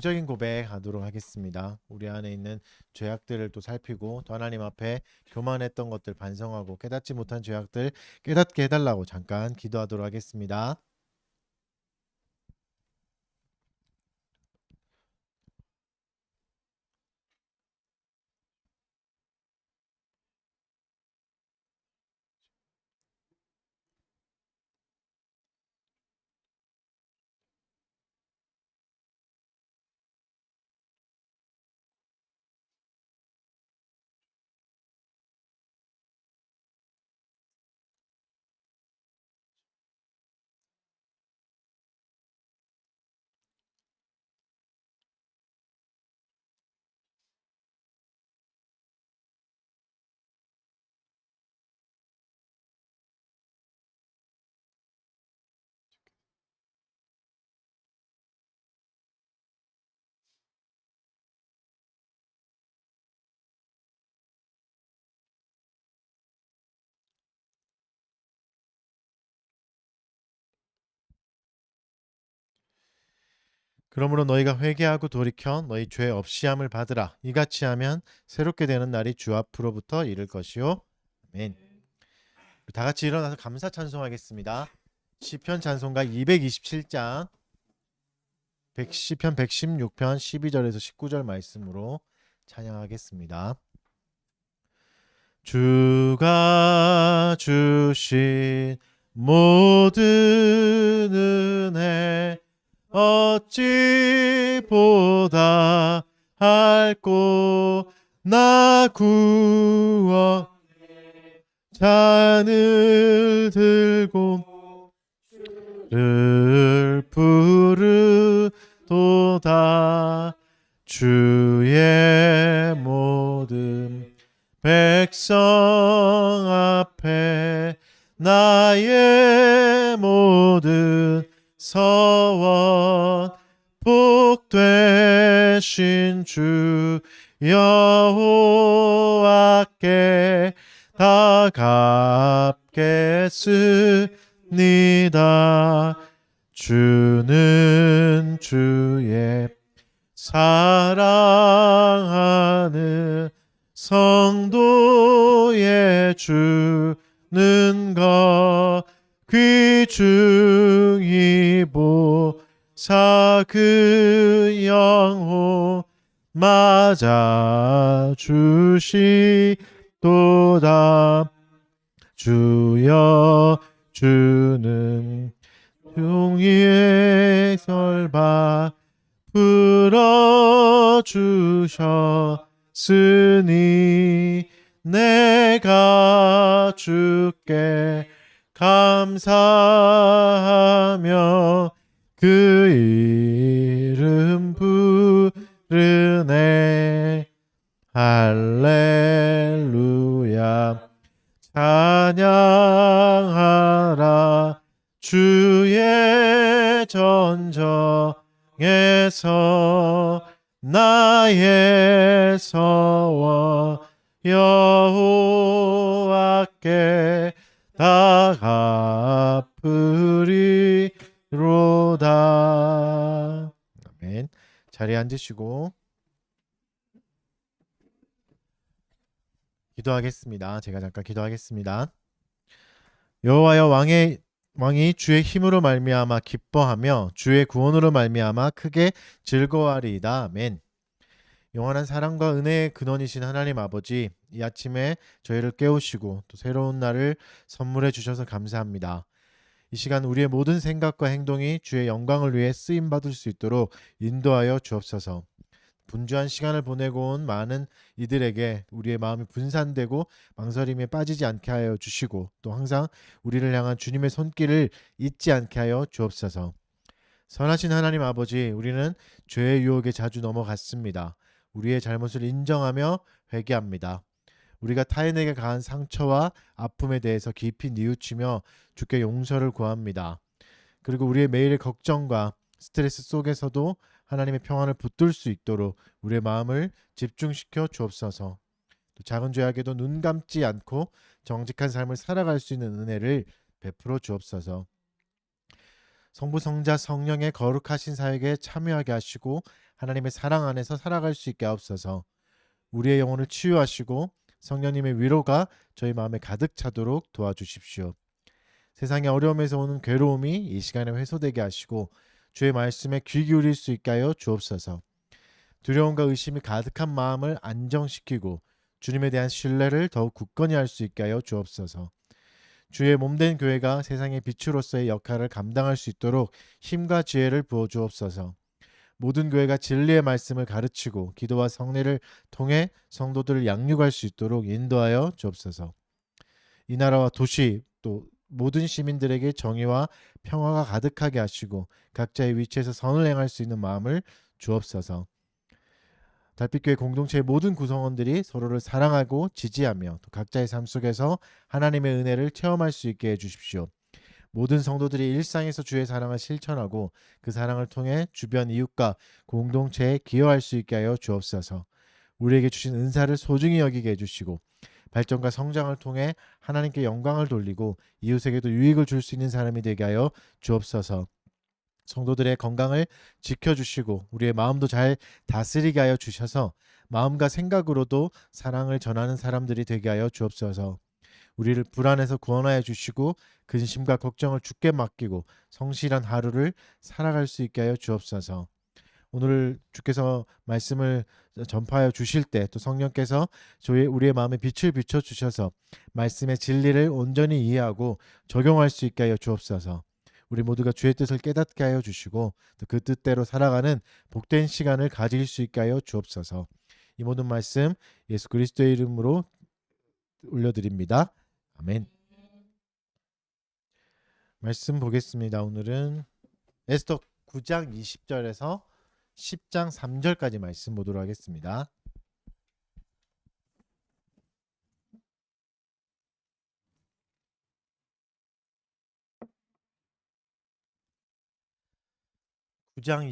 영적인 고백하도록 하겠습니다. 우리 안에 있는 죄악들을 또 살피고 또 하나님 앞에 교만했던 것들 반성하고 깨닫지 못한 죄악들 깨닫게 해달라고 잠깐 기도하도록 하겠습니다. 그러므로 너희가 회개하고 돌이켜 너희 죄 없이 함을 받으라. 이같이 하면 새롭게 되는 날이 주 앞으로부터 이를 것이요. 아멘. 다 같이 일어나서 감사 찬송하겠습니다. 시편 찬송가 227장 시편 116편 12절에서 19절 말씀으로 찬양하겠습니다. 주가 주신 모든 은혜 어찌 보다 할꼬 나 구원 잔을 들고 를 부르도다 주의 모든 백성 앞에 나의 모든 서원 복되신 주 여호와께 다 갚겠습니다. 주는 주의 사랑하는 성도의 주는 것 귀중히 보사 그 영혼 맞아 주시도다. 주여 주는 종이의 설바 풀어주셨으니 내가 주께 감사하며 그 이름 부르네. 할렐루야 찬양하라. 주의 전정에서 나의 서원 여호와께 다 갚으리로다. 아멘. 자리에 앉으시고 기도하겠습니다. 제가 잠깐 기도하겠습니다. 여호와여 왕이 주의 힘으로 말미암아 기뻐하며 주의 구원으로 말미암아 크게 즐거워하리이다. 아멘. 영원한 사랑과 은혜의 근원이신 하나님 아버지, 이 아침에 저희를 깨우시고 또 새로운 날을 선물해 주셔서 감사합니다. 이 시간 우리의 모든 생각과 행동이 주의 영광을 위해 쓰임 받을 수 있도록 인도하여 주옵소서. 분주한 시간을 보내고 온 많은 이들에게 우리의 마음이 분산되고 망설임에 빠지지 않게 하여 주시고 또 항상 우리를 향한 주님의 손길을 잊지 않게 하여 주옵소서. 선하신 하나님 아버지, 우리는 죄의 유혹에 자주 넘어갔습니다. 우리의 잘못을 인정하며 회개합니다. 우리가 타인에게 가한 상처와 아픔에 대해서 깊이 뉘우치며 주께 용서를 구합니다. 그리고 우리의 매일의 걱정과 스트레스 속에서도 하나님의 평안을 붙들 수 있도록 우리의 마음을 집중시켜 주옵소서. 또 작은 죄악에도 눈 감지 않고 정직한 삶을 살아갈 수 있는 은혜를 베풀어 주옵소서. 성부 성자 성령의 거룩하신 사역에 참여하게 하시고 하나님의 사랑 안에서 살아갈 수 있게 하옵소서. 우리의 영혼을 치유하시고 성령님의 위로가 저희 마음에 가득 차도록 도와주십시오. 세상의 어려움에서 오는 괴로움이 이 시간에 해소되게 하시고 주의 말씀에 귀 기울일 수 있게 하여 주옵소서. 두려움과 의심이 가득한 마음을 안정시키고 주님에 대한 신뢰를 더욱 굳건히 할 수 있게 하여 주옵소서. 주의 몸된 교회가 세상의 빛으로서의 역할을 감당할 수 있도록 힘과 지혜를 부어 주옵소서. 모든 교회가 진리의 말씀을 가르치고 기도와 성례를 통해 성도들을 양육할 수 있도록 인도하여 주옵소서. 이 나라와 도시 또 모든 시민들에게 정의와 평화가 가득하게 하시고 각자의 위치에서 선을 행할 수 있는 마음을 주옵소서. 달빛교회 공동체의 모든 구성원들이 서로를 사랑하고 지지하며 또 각자의 삶 속에서 하나님의 은혜를 체험할 수 있게 해주십시오. 모든 성도들이 일상에서 주의 사랑을 실천하고 그 사랑을 통해 주변 이웃과 공동체에 기여할 수 있게 하여 주옵소서. 우리에게 주신 은사를 소중히 여기게 해주시고 발전과 성장을 통해 하나님께 영광을 돌리고 이웃에게도 유익을 줄 수 있는 사람이 되게 하여 주옵소서. 성도들의 건강을 지켜주시고 우리의 마음도 잘 다스리게 하여 주셔서 마음과 생각으로도 사랑을 전하는 사람들이 되게 하여 주옵소서. 우리를 불안에서 구원하여 주시고 근심과 걱정을 주께 맡기고 성실한 하루를 살아갈 수 있게 하여 주옵소서. 오늘 주께서 말씀을 전파하여 주실 때 또 성령께서 우리의 마음에 빛을 비춰 주셔서 말씀의 진리를 온전히 이해하고 적용할 수 있게 하여 주옵소서. 우리 모두가 주의 뜻을 깨닫게 하여 주시고 또 그 뜻대로 살아가는 복된 시간을 가질 수 있게 하여 주옵소서. 이 모든 말씀 예수 그리스도의 이름으로 올려드립니다. 아멘. 말씀 보겠습니다. 오늘은 에스더 9장 20절에서 10장 3절까지 말씀 보도록 하겠습니다. (9장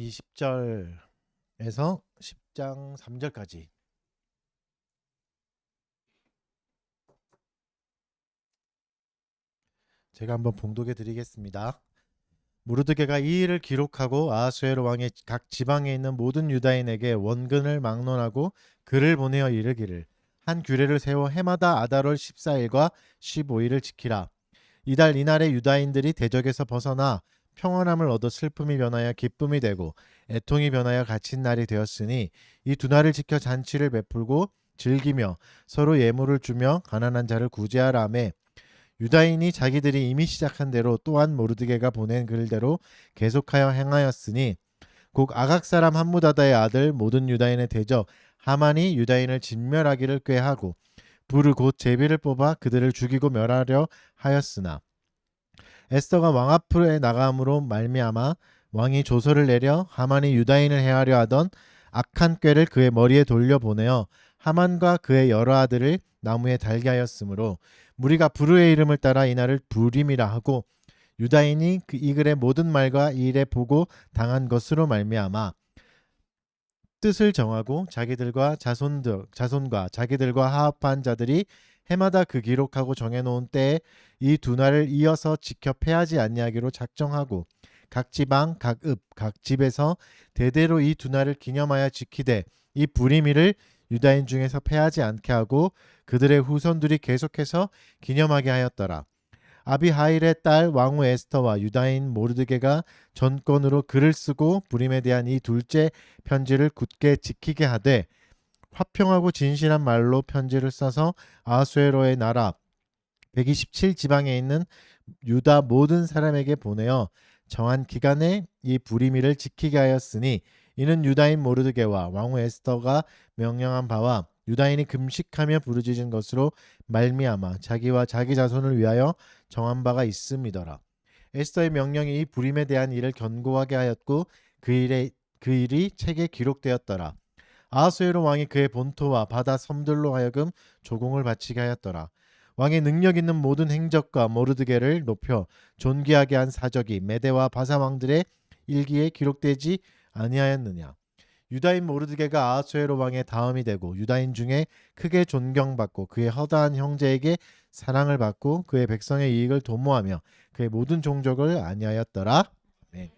20절에서 10장 3절까지) 제가 한번 봉독해 드리겠습니다. 모르드게가 이 일을 기록하고 아하수에로 왕의 각 지방에 있는 모든 유다인에게 원근을 막론하고 글을 보내어 이르기를 한 규례를 세워 해마다 아달월 14일과 15일을 지키라. 이달 이날에 유다인들이 대적에서 벗어나 평안함을 얻어 슬픔이 변하여 기쁨이 되고 애통이 변하여 갇힌 날이 되었으니 이 두 날을 지켜 잔치를 베풀고 즐기며 서로 예물을 주며 가난한 자를 구제하라 하며 유다인이 자기들이 이미 시작한 대로 또한 모르드게가 보낸 글대로 계속하여 행하였으니 곧 아각 사람 함무다다의 아들 모든 유다인의 대적 하만이 유다인을 진멸하기를 꾀하고 부르 곧 제비를 뽑아 그들을 죽이고 멸하려 하였으나 에스더가 왕 앞에 나감으로 말미암아 왕이 조서를 내려 하만이 유다인을 해하려 하던 악한 꾀를 그의 머리에 돌려보내어 하만과 그의 여러 아들을 나무에 달게 하였으므로 무리가 부르의 이름을 따라 이날을 부림이라 하고 유다인이 이 글의 모든 말과 이 일에 보고 당한 것으로 말미암아 뜻을 정하고 자기들과 자손과 자기들과 하합한 자들이 해마다 그 기록하고 정해놓은 때에 이 두 날을 이어서 지켜 패하지 아니하기로 작정하고 각 지방 각 읍 각 집에서 대대로 이 두 날을 기념하여 지키되 이 부림일을 유다인 중에서 패하지 않게 하고 그들의 후손들이 계속해서 기념하게 하였더라. 아비하일의 딸 왕후 에스더와 유다인 모르드게가 전권으로 글을 쓰고 부림에 대한 이 둘째 편지를 굳게 지키게 하되 화평하고 진실한 말로 편지를 써서 아하수에로의 나라 127지방에 있는 유다 모든 사람에게 보내어 정한 기간에 이 부림일을 지키게 하였으니 이는 유다인 모르드게와 왕후 에스더가 명령한 바와 유다인이 금식하며 부르짖은 것으로 말미암아 자기와 자기 자손을 위하여 정한 바가 있음이더라. 에스더의 명령이 이 부림에 대한 일을 견고하게 하였고 그 일이 책에 기록되었더라. 아하수에로 왕이 그의 본토와 바다 섬들로 하여금 조공을 바치게 하였더라. 왕의 능력 있는 모든 행적과 모르드게를 높여 존귀하게 한 사적이 메대와 바사 왕들의 일기에 기록되지 아니하였느냐. 유다인 모르드게가 아하수에로 왕의 다음이 되고 유다인 중에 크게 존경받고 그의 허다한 형제에게 사랑을 받고 그의 백성의 이익을 도모하며 그의 모든 종족을 안위하였더라. 네.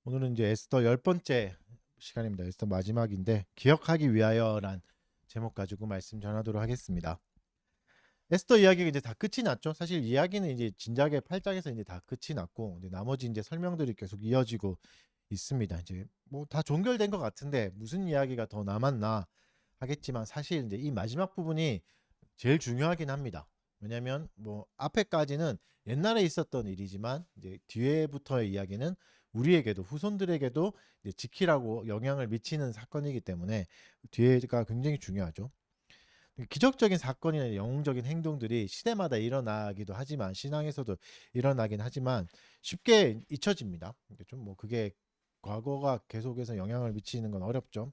오늘은 이제 에스더 10번째 시간입니다. 에스더 마지막인데 기억하기 위하여란 제목 가지고 말씀 전하도록 하겠습니다. 에스더 이야기가 이제 다 끝이 났죠. 사실 이야기는 이제 진작에 8장에서 이제 다 끝이 났고 이제 나머지 이제 설명들이 계속 이어지고 있습니다. 이제 뭐 다 종결된 것 같은데 무슨 이야기가 더 남았나 하겠지만 사실 이제 이 마지막 부분이 제일 중요하긴 합니다. 왜냐하면 뭐 앞에까지는 옛날에 있었던 일이지만 이제 뒤에부터의 이야기는 우리에게도 후손들에게도 이제 지키라고 영향을 미치는 사건이기 때문에 뒤에가 굉장히 중요하죠. 기적적인 사건이나 영웅적인 행동들이 시대마다 일어나기도 하지만 신앙에서도 일어나긴 하지만 쉽게 잊혀집니다. 좀 뭐 그게 과거가 계속해서 영향을 미치는 건 어렵죠.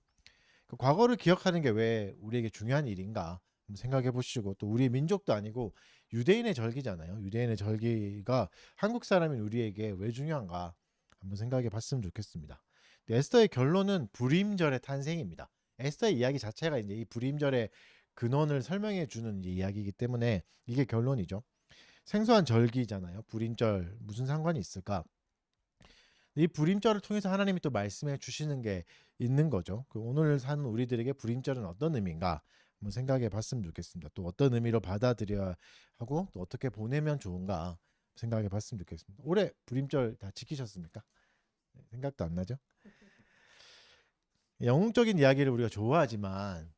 그 과거를 기억하는 게 왜 우리에게 중요한 일인가 한번 생각해 보시고 또 우리 민족도 아니고 유대인의 절기잖아요. 유대인의 절기가 한국 사람인 우리에게 왜 중요한가 한번 생각해 봤으면 좋겠습니다. 에스더의 결론은 불임절의 탄생입니다. 에스더의 이야기 자체가 이제 이 불임절의 근원을 설명해 주는 이야기이기 때문에 이게 결론이죠. 생소한 절기잖아요. 불임절 무슨 상관이 있을까? 이 불임절을 통해서 하나님이 또 말씀해 주시는 게 있는 거죠. 그 오늘 사는 우리들에게 불임절은 어떤 의미인가 한번 생각해 봤으면 좋겠습니다. 또 어떤 의미로 받아들여야 하고 또 어떻게 보내면 좋은가 생각해 봤으면 좋겠습니다. 올해 불임절 다 지키셨습니까? 생각도 안 나죠? 영웅적인 이야기를 우리가 좋아하지만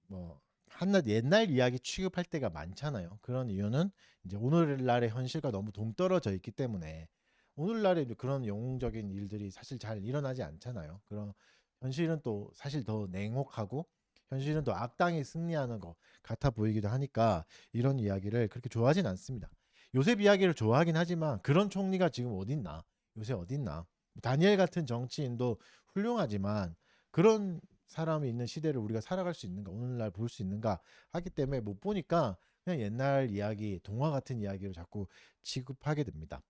뭐 한낱 옛날 이야기 취급할 때가 많잖아요. 그런 이유는 이제 오늘날의 현실과 너무 동떨어져 있기 때문에 오늘날에 그런 영웅적인 일들이 사실 잘 일어나지 않잖아요. 그런 현실은 또 사실 더 냉혹하고 현실은 또 악당이 승리하는 것 같아 보이기도 하니까 이런 이야기를 그렇게 좋아하진 않습니다. 요셉 이야기를 좋아하긴 하지만 그런 총리가 지금 어딨나? 요새 어딨나? 다니엘 같은 정치인도 훌륭하지만 그런 사람이 있는 시대를 우리가 살아갈 수 있는가 오늘날 볼 수 있는가 하기 때문에 못 보니까 그냥 옛날 이야기 동화 같은 이야기를 자꾸 취급하게 됩니다.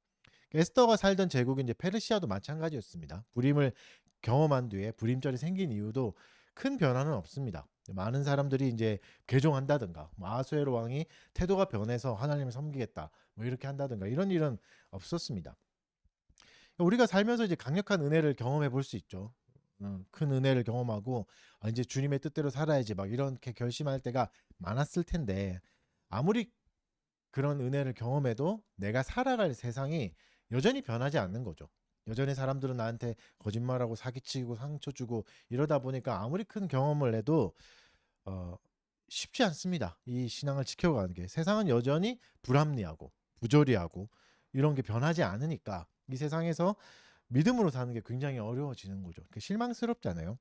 에스더가 살던 제국인 이제 페르시아도 마찬가지였습니다. 불임을 경험한 뒤에 불임절이 생긴 이유도 큰 변화는 없습니다. 많은 사람들이 이제 개종한다든가 뭐 아수에로 왕이 태도가 변해서 하나님을 섬기겠다 뭐 이렇게 한다든가 이런 일은 없었습니다. 우리가 살면서 이제 강력한 은혜를 경험해 볼 수 있죠. 큰 은혜를 경험하고 이제 주님의 뜻대로 살아야지 막 이렇게 결심할 때가 많았을 텐데 아무리 그런 은혜를 경험해도 내가 살아갈 세상이 여전히 변하지 않는 거죠. 여전히 사람들은 나한테 거짓말하고 사기치고 상처 주고 이러다 보니까 아무리 큰 경험을 해도 어, 쉽지 않습니다. 이 신앙을 지켜가는 게 세상은 여전히 불합리하고 부조리하고 이런 게 변하지 않으니까 이 세상에서 믿음으로 사는 게 굉장히 어려워지는 거죠. 실망스럽잖아요.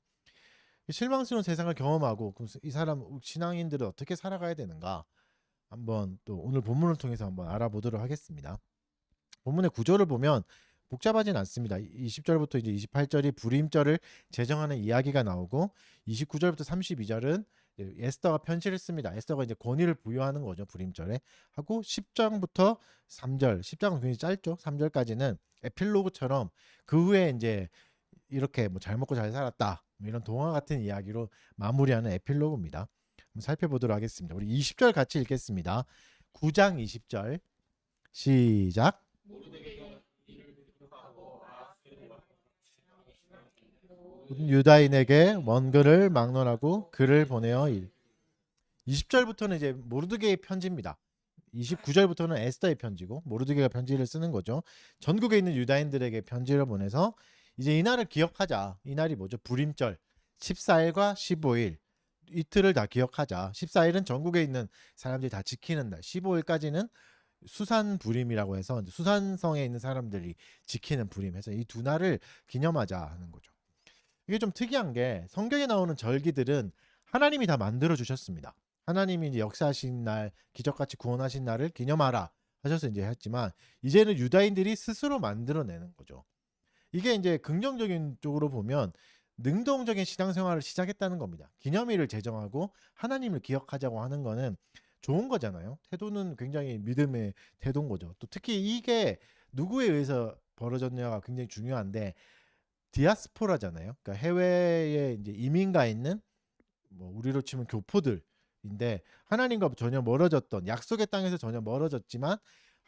실망스러운 세상을 경험하고 그럼 이 사람 신앙인들은 어떻게 살아가야 되는가? 한번 또 오늘 본문을 통해서 한번 알아보도록 하겠습니다. 본문의 구조를 보면 복잡하진 않습니다. 20절부터 이제 28절이 불임절을 제정하는 이야기가 나오고 29절부터 32절은 에스더가 편지를 씁니다. 에스더가 이제 권위를 부여하는 거죠. 불임절에 하고 10장부터 3절, 10장은 굉장히 짧죠. 3절까지는 에필로그처럼 그 후에 이제 이렇게 뭐 잘 먹고 잘 살았다 뭐 이런 동화 같은 이야기로 마무리하는 에필로그입니다. 한번 살펴보도록 하겠습니다. 우리 20절 같이 읽겠습니다. 9장 20절 시작. 유다인에게 원글을 막론하고 글을 보내어 20절부터는 이제 모르드게의 편지입니다. 29절부터는 에스더의 편지고 모르드게가 편지를 쓰는 거죠. 전국에 있는 유다인들에게 편지를 보내서 이제 이날을 기억하자. 이날이 뭐죠? 불임절 14일과 15일 이틀을 다 기억하자. 14일은 전국에 있는 사람들이 다 지키는 날. 15일까지는 수산 불임이라고 해서 수산성에 있는 사람들이 지키는 불임해서 이 두 날을 기념하자 하는 거죠. 이게 좀 특이한 게 성경에 나오는 절기들은 하나님이 다 만들어 주셨습니다. 하나님이 이제 역사하신 날, 기적같이 구원하신 날을 기념하라 하셔서 이제 했지만 이제는 유다인들이 스스로 만들어내는 거죠. 이게 이제 긍정적인 쪽으로 보면 능동적인 신앙생활을 시작했다는 겁니다. 기념일을 제정하고 하나님을 기억하자고 하는 거는 좋은 거잖아요. 태도는 굉장히 믿음의 태도인 거죠. 또 특히 이게 누구에 의해서 벌어졌냐가 굉장히 중요한데 디아스포라잖아요. 그러니까 해외에 이제 이민가 있는 뭐 우리로 치면 교포들인데 하나님과 전혀 멀어졌던 약속의 땅에서 전혀 멀어졌지만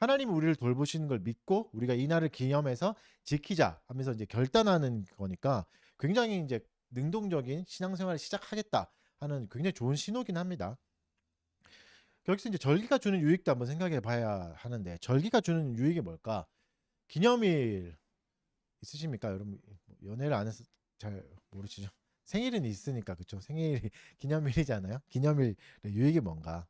하나님이 우리를 돌보시는 걸 믿고 우리가 이 날을 기념해서 지키자 하면서 이제 결단하는 거니까 굉장히 이제 능동적인 신앙생활을 시작하겠다 하는 굉장히 좋은 신호긴 합니다. 여기서 이제 절기가 주는 유익도 한번 생각해 봐야 하는데 절기가 주는 유익이 뭘까? 기념일 있으십니까? 여러분 뭐 연애를 안 해서 잘 모르시죠? 생일은 있으니까 그쵸? 생일이 기념일이잖아요. 기념일의 유익이 뭔가?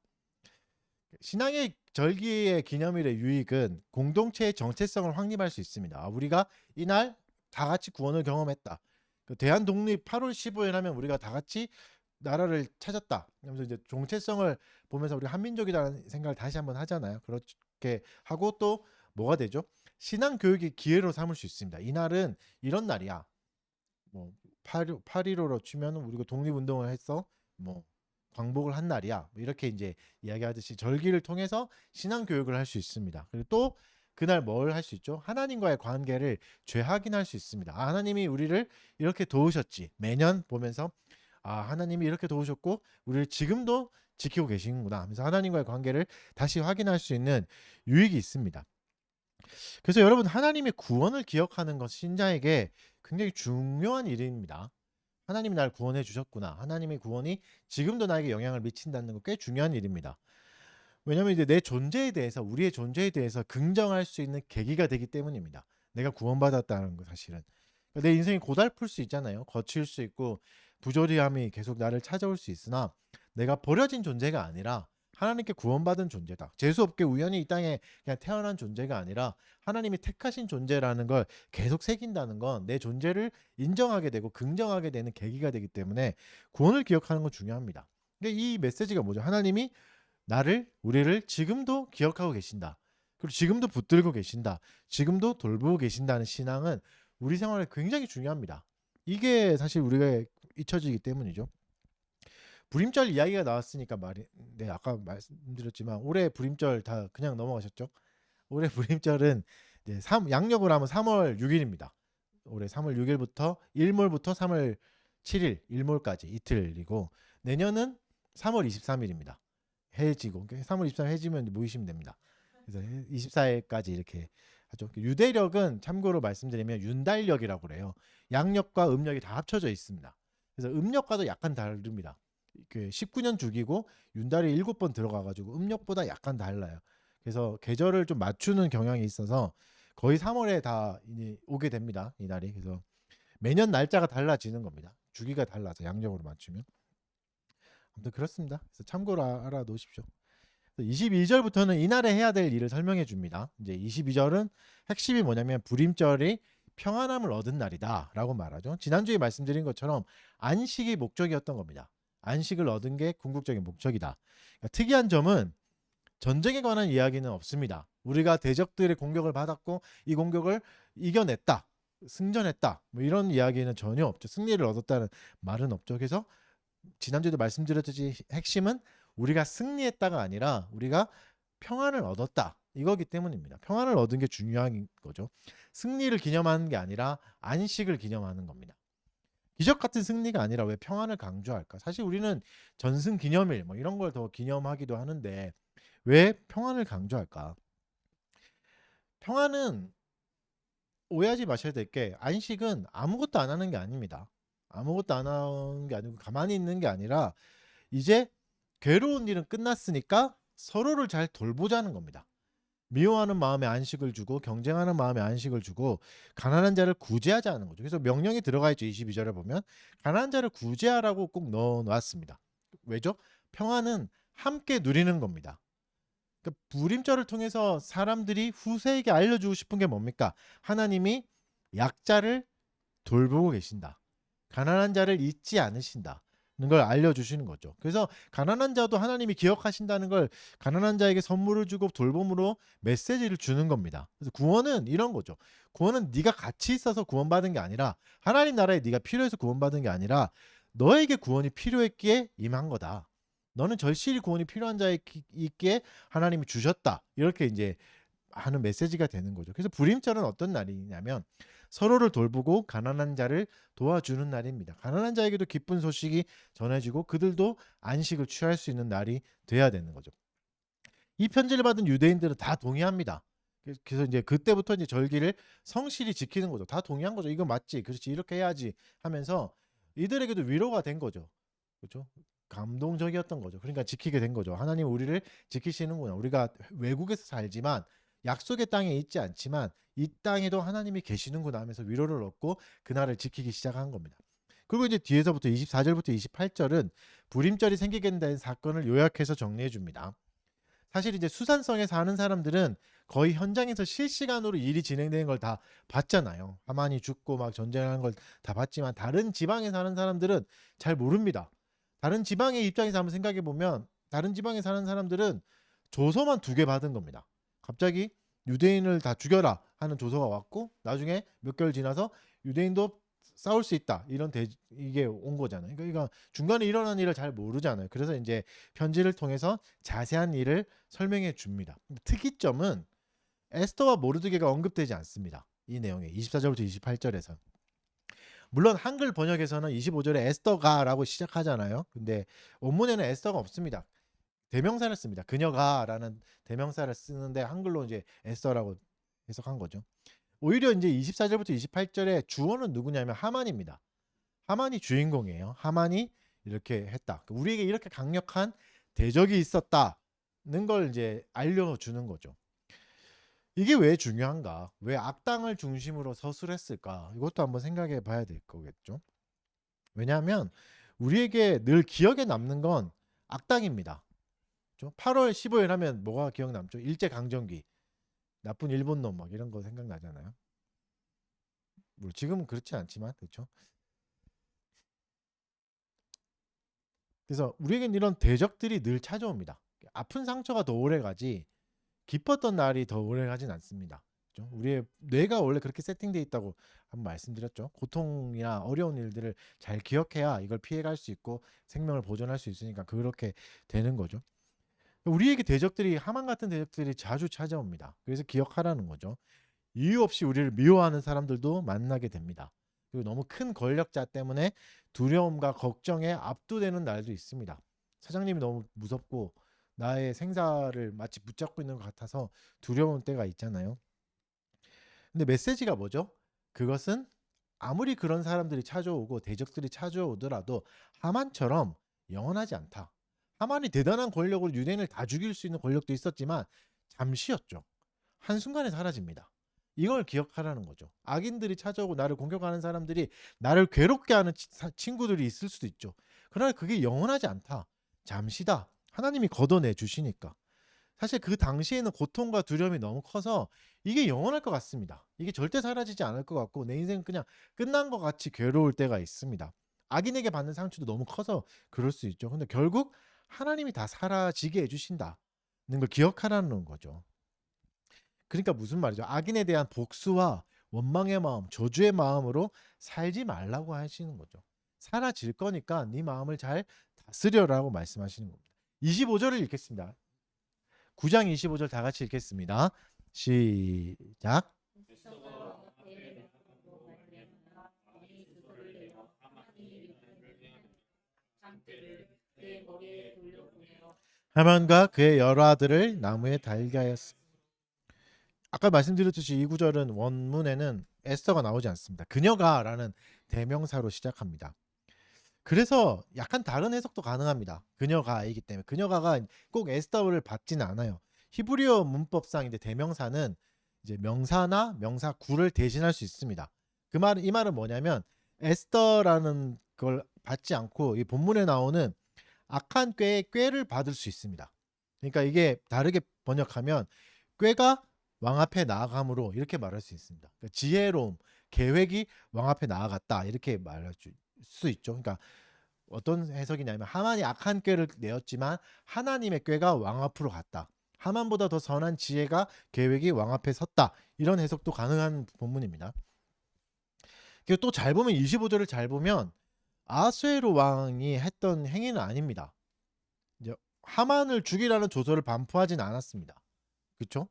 신앙의 절기의 기념일의 유익은 공동체의 정체성을 확립할 수 있습니다. 우리가 이날 다 같이 구원을 경험했다. 그 대한 독립 8월 15일 하면 우리가 다 같이 나라를 찾았다. 그러면서 이제 정체성을 보면서 우리 한민족이라는 생각을 다시 한번 하잖아요. 그렇게 하고 또 뭐가 되죠? 신앙 교육의 기회로 삼을 수 있습니다. 이날은 이런 날이야. 뭐 8.15로 치면 우리가 독립운동을 했어. 뭐 광복을 한 날이야. 뭐 이렇게 이제 이야기하듯이 절기를 통해서 신앙 교육을 할 수 있습니다. 그리고 또 그날 뭘 할 수 있죠? 하나님과의 관계를 재확인할 수 있습니다. 하나님이 우리를 이렇게 도우셨지. 매년 보면서 하나님이 이렇게 도우셨고 우리를 지금도 지키고 계시는구나 하면서 하나님과의 관계를 다시 확인할 수 있는 유익이 있습니다. 그래서 여러분 하나님의 구원을 기억하는 것 신자에게 굉장히 중요한 일입니다. 하나님이 날 구원해 주셨구나. 하나님의 구원이 지금도 나에게 영향을 미친다는 것 꽤 중요한 일입니다. 왜냐하면 이제 내 존재에 대해서 우리의 존재에 대해서 긍정할 수 있는 계기가 되기 때문입니다. 내가 구원받았다는 거 사실은. 그러니까 내 인생이 고달플 수 있잖아요. 거칠 수 있고 부조리함이 계속 나를 찾아올 수 있으나 내가 버려진 존재가 아니라 하나님께 구원받은 존재다. 재수 없게 우연히 이 땅에 그냥 태어난 존재가 아니라 하나님이 택하신 존재라는 걸 계속 새긴다는 건 내 존재를 인정하게 되고 긍정하게 되는 계기가 되기 때문에 구원을 기억하는 건 중요합니다. 근데 이 메시지가 뭐죠? 하나님이 우리를 지금도 기억하고 계신다. 그리고 지금도 붙들고 계신다. 지금도 돌보고 계신다는 신앙은 우리 생활에 굉장히 중요합니다. 이게 사실 우리가 잊혀지기 때문이죠. 불임절 이야기가 나왔으니까 네, 아까 말씀드렸지만 올해 불임절 다 그냥 넘어가셨죠? 올해 불임절은 이제 양력으로 하면 3월 6일입니다. 올해 3월 6일부터 일몰부터 3월 7일 일몰까지 이틀이고 내년은 3월 23일입니다. 해지고 3월 23일 해지면 모이시면 됩니다. 그래서 24일까지 이렇게 하죠. 유대력은 참고로 말씀드리면 윤달력이라고 그래요. 양력과 음력이 다 합쳐져 있습니다. 그래서 음력과도 약간 다릅니다. 19년 주기고 윤달이 7번 들어가가지고 음력보다 약간 달라요. 그래서 계절을 좀 맞추는 경향이 있어서 거의 3월에 다 이제 오게 됩니다. 이 날이. 그래서 매년 날짜가 달라지는 겁니다. 주기가 달라서 양력으로 맞추면. 아무튼 그렇습니다. 그래서 참고로 알아놓으십시오. 22절부터는 이날에 해야 될 일을 설명해 줍니다. 이제 22절은 핵심이 뭐냐면 불임절이 평안함을 얻은 날이다라고 말하죠. 지난주에 말씀드린 것처럼 안식이 목적이었던 겁니다. 안식을 얻은 게 궁극적인 목적이다. 그러니까 특이한 점은 전쟁에 관한 이야기는 없습니다. 우리가 대적들의 공격을 받았고 이 공격을 이겨냈다. 승전했다. 뭐 이런 이야기는 전혀 없죠. 승리를 얻었다는 말은 없죠. 그래서 지난주에도 말씀드렸듯이 핵심은 우리가 승리했다가 아니라 우리가 평안을 얻었다. 이거기 때문입니다. 평안을 얻은 게 중요한 거죠. 승리를 기념하는 게 아니라 안식을 기념하는 겁니다. 기적 같은 승리가 아니라 왜 평안을 강조할까? 사실 우리는 전승 기념일 뭐 이런 걸 더 기념하기도 하는데 왜 평안을 강조할까? 평안은 오해하지 마셔야 될 게 안식은 아무것도 안 하는 게 아닙니다. 아무것도 안 하는 게 아니고 가만히 있는 게 아니라 이제 괴로운 일은 끝났으니까 서로를 잘 돌보자는 겁니다. 미워하는 마음에 안식을 주고 경쟁하는 마음에 안식을 주고 가난한 자를 구제하자는 거죠. 그래서 명령이 들어가 있죠. 22절에 보면 가난한 자를 구제하라고 꼭 넣어놨습니다. 왜죠? 평안은 함께 누리는 겁니다. 그러니까 불임절을 통해서 사람들이 후세에게 알려주고 싶은 게 뭡니까? 하나님이 약자를 돌보고 계신다. 가난한 자를 잊지 않으신다. 걸 알려주시는 거죠. 그래서 가난한 자도 하나님이 기억하신다는 걸 가난한 자에게 선물을 주고 돌봄으로 메시지를 주는 겁니다. 그래서 구원은 이런 거죠. 구원은 네가 같이 있어서 구원받은 게 아니라 하나님 나라에 네가 필요해서 구원받은 게 아니라 너에게 구원이 필요했기에 임한 거다. 너는 절실히 구원이 필요한 자에게 하나님이 주셨다. 이렇게 이제 하는 메시지가 되는 거죠. 그래서 불임절은 어떤 날이냐면 서로를 돌보고 가난한 자를 도와주는 날입니다. 가난한 자에게도 기쁜 소식이 전해지고 그들도 안식을 취할 수 있는 날이 돼야 되는 거죠. 이 편지를 받은 유대인들은 다 동의합니다. 그래서 이제 그때부터 이제 절기를 성실히 지키는 거죠. 다 동의한 거죠. 이거 맞지, 그렇지, 이렇게 해야지 하면서 이들에게도 위로가 된 거죠. 그렇죠? 감동적이었던 거죠. 그러니까 지키게 된 거죠. 하나님 우리를 지키시는구나. 우리가 외국에서 살지만 약속의 땅에 있지 않지만 이 땅에도 하나님이 계시는구나 하면서 위로를 얻고 그날을 지키기 시작한 겁니다. 그리고 이제 뒤에서부터 24절부터 28절은 불임절이 생기게 된다는 사건을 요약해서 정리해 줍니다. 사실 이제 수산성에 사는 사람들은 거의 현장에서 실시간으로 일이 진행되는 걸 다 봤잖아요. 하만이 죽고 막 전쟁하는 걸 다 봤지만 다른 지방에 사는 사람들은 잘 모릅니다. 다른 지방의 입장에서 한번 생각해 보면 다른 지방에 사는 사람들은 조서만 2개 받은 겁니다. 갑자기 유대인을 다 죽여라 하는 조서가 왔고 나중에 몇 개월 지나서 유대인도 싸울 수 있다 이런 이게 온 거잖아요. 그러니까 중간에 일어난 일을 잘 모르잖아요. 그래서 이제 편지를 통해서 자세한 일을 설명해 줍니다. 특이점은 에스더와 모르드게가 언급되지 않습니다. 이 내용에 24절부터 28절에서. 물론 한글 번역에서는 25절에 에스더가라고 시작하잖아요. 근데 원문에는 에스더가 없습니다. 대명사를 씁니다. 그녀가라는 대명사를 쓰는데 한글로 이제 에스더라고 해석한 거죠. 오히려 이제 24절부터 28절에 주어는 누구냐면 하만입니다. 하만이 주인공이에요. 하만이 이렇게 했다. 우리에게 이렇게 강력한 대적이 있었다는 걸 이제 알려주는 거죠. 이게 왜 중요한가? 왜 악당을 중심으로 서술했을까? 이것도 한번 생각해 봐야 될 거겠죠. 왜냐하면 우리에게 늘 기억에 남는 건 악당입니다. 8월 15일 하면 뭐가 기억 남죠? 일제강점기. 나쁜 일본 놈 막 이런 거 생각나잖아요. 뭐 지금은 그렇지 않지만 그렇죠. 그래서 우리에겐 이런 대적들이 늘 찾아옵니다. 아픈 상처가 더 오래 가지 기뻤던 날이 더 오래 가진 않습니다. 그렇죠? 우리의 뇌가 원래 그렇게 세팅되어 있다고 한번 말씀드렸죠. 고통이나 어려운 일들을 잘 기억해야 이걸 피해갈 수 있고 생명을 보존할 수 있으니까 그렇게 되는 거죠. 우리에게 대적들이 하만 같은 대적들이 자주 찾아옵니다. 그래서 기억하라는 거죠. 이유 없이 우리를 미워하는 사람들도 만나게 됩니다. 그리고 너무 큰 권력자 때문에 두려움과 걱정에 압도되는 날도 있습니다. 사장님이 너무 무섭고 나의 생사를 마치 붙잡고 있는 것 같아서 두려운 때가 있잖아요. 근데 메시지가 뭐죠? 그것은 아무리 그런 사람들이 찾아오고 대적들이 찾아오더라도 하만처럼 영원하지 않다. 하만이 대단한 권력으로 유대인을 다 죽일 수 있는 권력도 있었지만 잠시였죠. 한순간에 사라집니다. 이걸 기억하라는 거죠. 악인들이 찾아오고 나를 공격하는 사람들이 나를 괴롭게 하는 친구들이 있을 수도 있죠. 그러나 그게 영원하지 않다. 잠시다. 하나님이 걷어내 주시니까. 사실 그 당시에는 고통과 두려움이 너무 커서 이게 영원할 것 같습니다. 이게 절대 사라지지 않을 것 같고 내 인생은 그냥 끝난 것 같이 괴로울 때가 있습니다. 악인에게 받는 상처도 너무 커서 그럴 수 있죠. 근데 결국 하나님이 다 사라지게 해주신다는 걸 기억하라는 거죠. 그러니까 무슨 말이죠? 악인에 대한 복수와 원망의 마음, 저주의 마음으로 살지 말라고 하시는 거죠. 사라질 거니까 네 마음을 잘 다스려라고 말씀하시는 겁니다. 25절을 읽겠습니다. 9장 25절 다 같이 읽겠습니다. 시작. 하만과 그의 여러 아들을 나무에 달게 하였습니다. 아까 말씀드렸듯이 이 구절은 원문에는 에스더가 나오지 않습니다. 그녀가라는 대명사로 시작합니다. 그래서 약간 다른 해석도 가능합니다. 그녀가이기 때문에 그녀가가 꼭 에스더를 받지는 않아요. 히브리어 문법상 이제 대명사는 이제 명사나 명사구를 대신할 수 있습니다. 이 말은 뭐냐면 에스더라는 걸 받지 않고 이 본문에 나오는 악한 꾀의 꾀를 받을 수 있습니다. 그러니까 이게 다르게 번역하면 꾀가 왕 앞에 나아감으로 이렇게 말할 수 있습니다. 그러니까 지혜로움, 계획이 왕 앞에 나아갔다 이렇게 말할 수 있죠. 그러니까 어떤 해석이냐면 하만이 악한 꾀를 내었지만 하나님의 꾀가 왕 앞으로 갔다. 하만보다 더 선한 지혜가 계획이 왕 앞에 섰다. 이런 해석도 가능한 본문입니다. 그리고 또 잘 보면 25절을 잘 보면 아수에로 왕이 했던 행위는 아닙니다. 이제 하만을 죽이라는 조서를 반포하진 않았습니다. 그렇죠?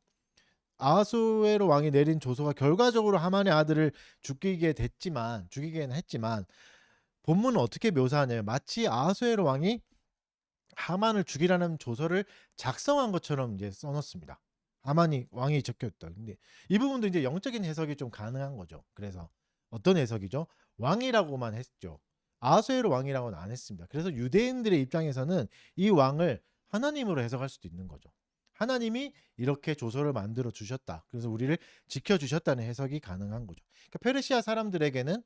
아하수에로 왕이 내린 조서가 결과적으로 하만의 아들을 죽이긴 했지만 본문은 어떻게 묘사하냐면 마치 아하수에로 왕이 하만을 죽이라는 조서를 작성한 것처럼 이제 써놓습니다. 하만이 왕이 적혔다. 근데 이 부분도 이제 영적인 해석이 좀 가능한 거죠. 그래서 어떤 해석이죠? 왕이라고만 했죠. 아하수에로 왕이라고는 안 했습니다. 그래서 유대인들의 입장에서는 이 왕을 하나님으로 해석할 수도 있는 거죠. 하나님이 이렇게 조서를 만들어 주셨다. 그래서 우리를 지켜 주셨다는 해석이 가능한 거죠. 그러니까 페르시아 사람들에게는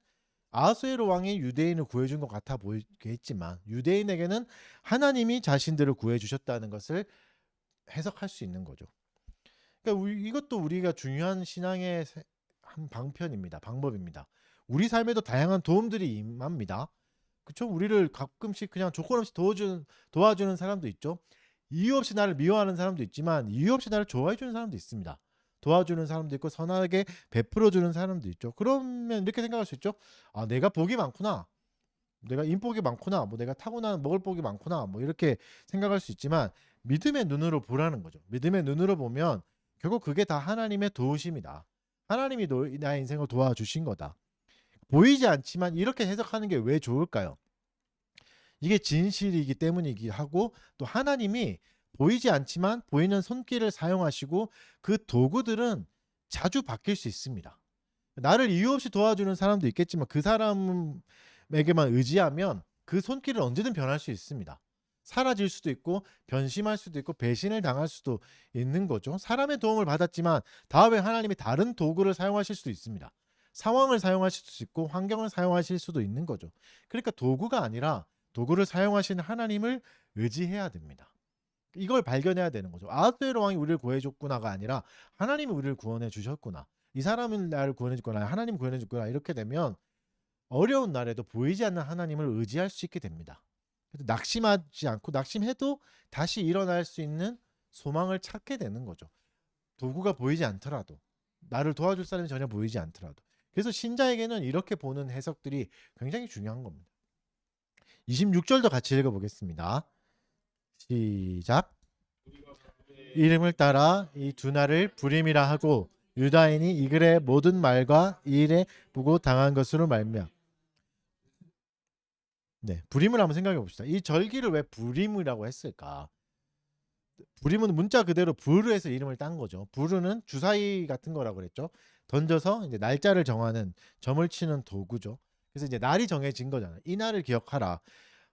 아하수에로 왕이 유대인을 구해준 것 같아 보이겠지만 유대인에게는 하나님이 자신들을 구해주셨다는 것을 해석할 수 있는 거죠. 그러니까 이것도 우리가 중요한 신앙의 한 방편입니다. 방법입니다. 우리 삶에도 다양한 도움들이 임합니다. 그쵸? 우리를 가끔씩 그냥 조건 없이 도와주는 사람도 있죠. 이유 없이 나를 미워하는 사람도 있지만 이유 없이 나를 좋아해주는 사람도 있습니다. 도와주는 사람도 있고 선하게 베풀어주는 사람도 있죠. 그러면 이렇게 생각할 수 있죠. 아, 내가 복이 많구나. 내가 인복이 많구나. 뭐 내가 타고난 먹을 복이 많구나. 뭐 이렇게 생각할 수 있지만 믿음의 눈으로 보라는 거죠. 믿음의 눈으로 보면 결국 그게 다 하나님의 도우심이다. 하나님이 나의 인생을 도와주신 거다. 보이지 않지만 이렇게 해석하는 게 왜 좋을까요? 이게 진실이기 때문이기 하고 또 하나님이 보이지 않지만 보이는 손길을 사용하시고 그 도구들은 자주 바뀔 수 있습니다. 나를 이유 없이 도와주는 사람도 있겠지만 그 사람에게만 의지하면 그 손길은 언제든 변할 수 있습니다. 사라질 수도 있고 변심할 수도 있고 배신을 당할 수도 있는 거죠. 사람의 도움을 받았지만 다음에 하나님이 다른 도구를 사용하실 수도 있습니다. 상황을 사용하실 수도 있고 환경을 사용하실 수도 있는 거죠. 그러니까 도구가 아니라 도구를 사용하시는 하나님을 의지해야 됩니다. 이걸 발견해야 되는 거죠. 아하수에로 왕이 우리를 구해줬구나가 아니라 하나님이 우리를 구원해 주셨구나. 이 사람은 나를 구원해 줬구나. 하나님 구원해 줬구나. 이렇게 되면 어려운 날에도 보이지 않는 하나님을 의지할 수 있게 됩니다. 그래서 낙심하지 않고 낙심해도 다시 일어날 수 있는 소망을 찾게 되는 거죠. 도구가 보이지 않더라도 나를 도와줄 사람이 전혀 보이지 않더라도. 그래서 신자에게는 이렇게 보는 해석들이 굉장히 중요한 겁니다. 26절도 같이 읽어보겠습니다. 시작. 이름을 따라 이 두 날을 불임이라 하고 유다인이 이 글의 모든 말과 이 일에 보고 당한 것으로 말미암아. 네, 불임을 한번 생각해 봅시다. 이 절기를 왜 불임이라고 했을까? 불임은 문자 그대로 부르에서 이름을 딴 거죠. 부르는 주사위 같은 거라고 그랬죠. 던져서 이제 날짜를 정하는 점을 치는 도구죠. 그래서 이제 날이 정해진 거잖아요. 이 날을 기억하라.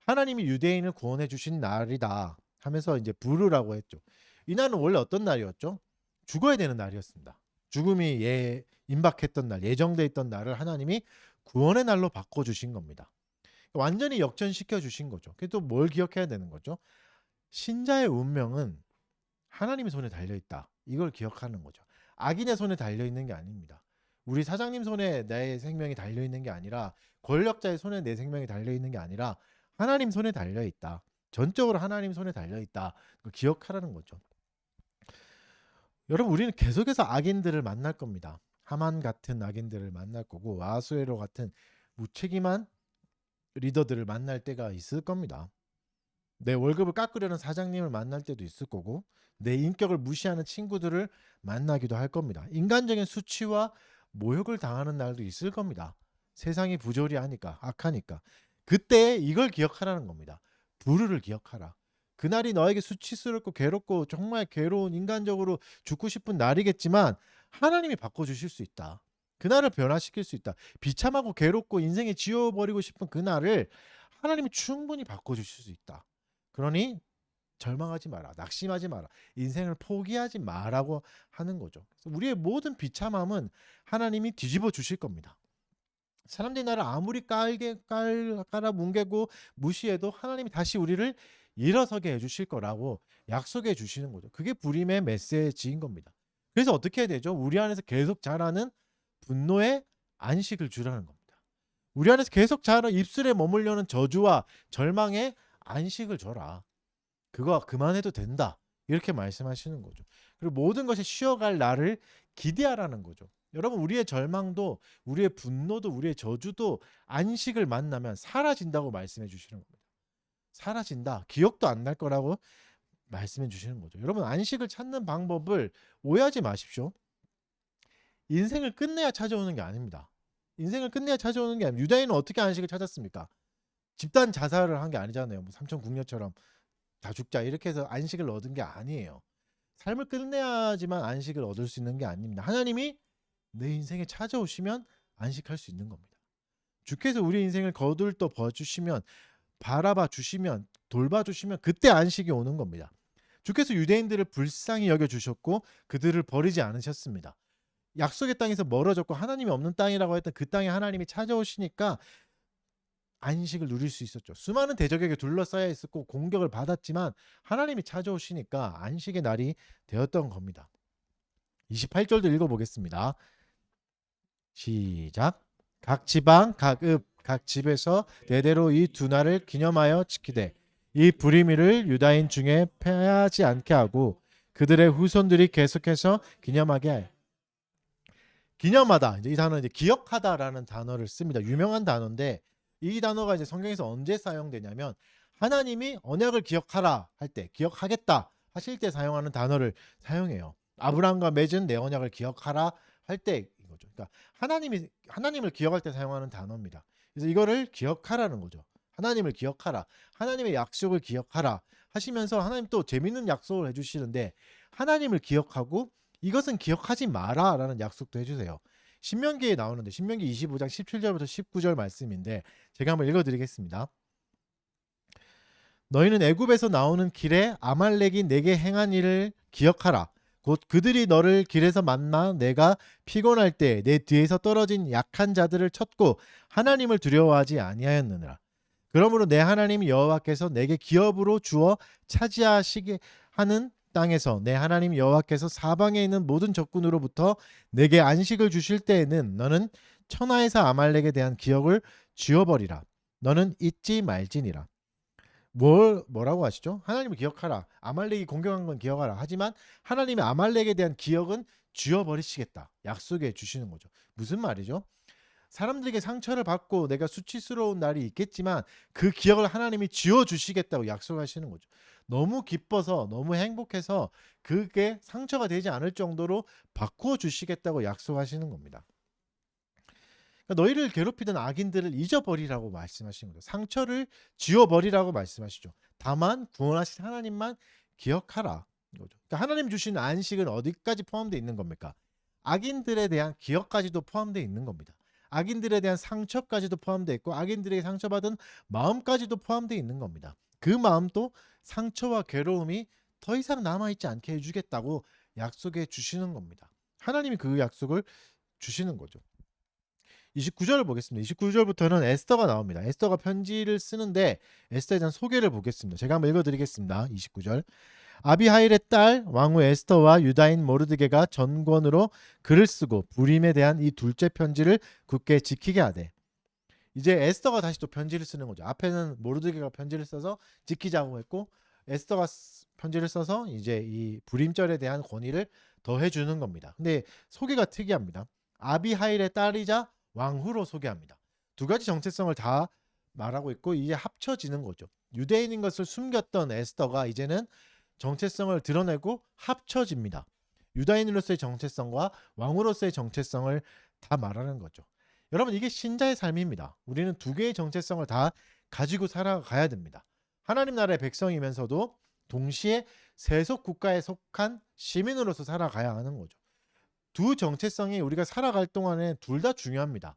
하나님이 유대인을 구원해 주신 날이다 하면서 이제 부르라고 했죠. 이 날은 원래 어떤 날이었죠? 죽어야 되는 날이었습니다. 죽음이 임박했던 날, 예정돼 있던 날을 하나님이 구원의 날로 바꿔 주신 겁니다. 완전히 역전시켜 주신 거죠. 그게 또 뭘 기억해야 되는 거죠? 신자의 운명은 하나님의 손에 달려 있다. 이걸 기억하는 거죠. 악인의 손에 달려 있는 게 아닙니다. 우리 사장님 손에 내 생명이 달려 있는 게 아니라 권력자의 손에 내 생명이 달려 있는 게 아니라 하나님 손에 달려 있다. 전적으로 하나님 손에 달려 있다. 그걸 기억하라는 거죠. 여러분, 우리는 계속해서 악인들을 만날 겁니다. 하만 같은 악인들을 만날 거고 아하수에로 같은 무책임한 리더들을 만날 때가 있을 겁니다. 내 월급을 깎으려는 사장님을 만날 때도 있을 거고 내 인격을 무시하는 친구들을 만나기도 할 겁니다. 인간적인 수치와 모욕을 당하는 날도 있을 겁니다. 세상이 부조리하니까 악하니까. 그때 이걸 기억하라는 겁니다. 부르를 기억하라. 그날이 너에게 수치스럽고 괴롭고 정말 괴로운 인간적으로 죽고 싶은 날이겠지만 하나님이 바꿔주실 수 있다. 그날을 변화시킬 수 있다. 비참하고 괴롭고 인생에 지워버리고 싶은 그날을 하나님이 충분히 바꿔주실 수 있다. 그러니 절망하지 마라. 낙심하지 마라. 인생을 포기하지 마라고 하는 거죠. 그래서 우리의 모든 비참함은 하나님이 뒤집어 주실 겁니다. 사람들이 나를 아무리 깔아 뭉개고 무시해도 하나님이 다시 우리를 일어서게 해주실 거라고 약속해 주시는 거죠. 그게 불임의 메시지인 겁니다. 그래서 어떻게 해야 되죠? 우리 안에서 계속 자라는 분노의 안식을 주라는 겁니다. 우리 안에서 계속 자라 입술에 머물려는 저주와 절망의 안식을 줘라. 그거 그만해도 된다. 이렇게 말씀하시는 거죠. 그리고 모든 것이 쉬어갈 날을 기대하라는 거죠. 여러분, 우리의 절망도 우리의 분노도 우리의 저주도 안식을 만나면 사라진다고 말씀해 주시는 겁니다. 사라진다. 기억도 안 날 거라고 말씀해 주시는 거죠. 여러분, 안식을 찾는 방법을 오해하지 마십시오. 인생을 끝내야 찾아오는 게 아닙니다. 인생을 끝내야 찾아오는 게 아닙니다. 유다인은 어떻게 안식을 찾았습니까? 집단 자살을 한 게 아니잖아요. 뭐 삼천궁녀처럼 다 죽자 이렇게 해서 안식을 얻은 게 아니에요. 삶을 끝내야지만 안식을 얻을 수 있는 게 아닙니다. 하나님이 내 인생에 찾아오시면 안식할 수 있는 겁니다. 주께서 우리 인생을 거들떠 봐주시면, 바라봐 주시면, 돌봐주시면 그때 안식이 오는 겁니다. 주께서 유대인들을 불쌍히 여겨주셨고 그들을 버리지 않으셨습니다. 약속의 땅에서 멀어졌고 하나님이 없는 땅이라고 했던 그 땅에 하나님이 찾아오시니까 안식을 누릴 수 있었죠. 수많은 대적에게 둘러싸여 있었고 공격을 받았지만 하나님이 찾아오시니까 안식의 날이 되었던 겁니다. 28절도 읽어보겠습니다. 시작. 각 지방, 각 읍, 각 집에서 대대로 이 두 날을 기념하여 지키되 이 불임일을 유다인 중에 패하지 않게 하고 그들의 후손들이 계속해서 기념하게 하여. 기념하다. 이제 이 단어 이제 기억하다라는 단어를 씁니다. 유명한 단어인데 이 단어가 이제 성경에서 언제 사용되냐면 하나님이 언약을 기억하라 할 때, 기억하겠다 하실 때 사용하는 단어를 사용해요. 아브라함과 맺은 내 언약을 기억하라 할 때 이거죠. 그러니까 하나님을 기억할 때 사용하는 단어입니다. 그래서 이거를 기억하라는 거죠. 하나님을 기억하라. 하나님의 약속을 기억하라 하시면서 하나님 또 재밌는 약속을 해주시는데 하나님을 기억하고 이것은 기억하지 마라라는 약속도 해주세요. 신명기에 나오는데 신명기 25장 17절부터 19절 말씀인데 제가 한번 읽어드리겠습니다. 너희는 애굽에서 나오는 길에 아말렉이 내게 행한 일을 기억하라. 곧 그들이 너를 길에서 만나 내가 피곤할 때 내 뒤에서 떨어진 약한 자들을 쳤고 하나님을 두려워하지 아니하였느니라. 그러므로 내 하나님 여호와께서 내게 기업으로 주어 차지하시게 하는 땅에서 내 하나님 여호와께서 사방에 있는 모든 적군으로부터 내게 안식을 주실 때에는 너는 천하에서 아말렉에 대한 기억을 지워버리라. 너는 잊지 말지니라. 뭐라고 하시죠? 하나님을 기억하라. 아말렉이 공격한 건 기억하라. 하지만 하나님의 아말렉에 대한 기억은 지워버리시겠다. 약속해 주시는 거죠. 무슨 말이죠? 사람들에게 상처를 받고 내가 수치스러운 날이 있겠지만 그 기억을 하나님이 지워주시겠다고 약속하시는 거죠. 너무 기뻐서 너무 행복해서 그게 상처가 되지 않을 정도로 바꾸어 주시겠다고 약속하시는 겁니다. 그러니까 너희를 괴롭히던 악인들을 잊어버리라고 말씀하시는 거죠. 상처를 지워버리라고 말씀하시죠. 다만 구원하신 하나님만 기억하라 이거죠. 그러니까 하나님 주신 안식은 어디까지 포함되어 있는 겁니까? 악인들에 대한 기억까지도 포함되어 있는 겁니다. 악인들에 대한 상처까지도 포함되어 있고 악인들에게 상처받은 마음까지도 포함되어 있는 겁니다. 그 마음도 상처와 괴로움이 더 이상 남아있지 않게 해주겠다고 약속해 주시는 겁니다. 하나님이 그 약속을 주시는 거죠. 29절을 보겠습니다. 29절부터는 에스더가 나옵니다. 에스더가 편지를 쓰는데 에스더에 대한 소개를 보겠습니다. 제가 한번 읽어드리겠습니다. 29절. 아비하일의 딸 왕후 에스더와 유다인 모르드게가 전권으로 글을 쓰고 불임에 대한 이 둘째 편지를 굳게 지키게 하되. 이제 에스더가 다시 또 편지를 쓰는 거죠. 앞에는 모르드게가 편지를 써서 지키자고 했고 에스더가 편지를 써서 이제 이 불임절에 대한 권위를 더해 주는 겁니다. 근데 소개가 특이합니다. 아비하일의 딸이자 왕후로 소개합니다. 두 가지 정체성을 다 말하고 있고 이제 합쳐지는 거죠. 유대인인 것을 숨겼던 에스더가 이제는 정체성을 드러내고 합쳐집니다. 유다인으로서의 정체성과 왕으로서의 정체성을 다 말하는 거죠. 여러분 이게 신자의 삶입니다. 우리는 두 개의 정체성을 다 가지고 살아가야 됩니다. 하나님 나라의 백성이면서도 동시에 세속 국가에 속한 시민으로서 살아가야 하는 거죠. 두 정체성이 우리가 살아갈 동안에 둘 다 중요합니다.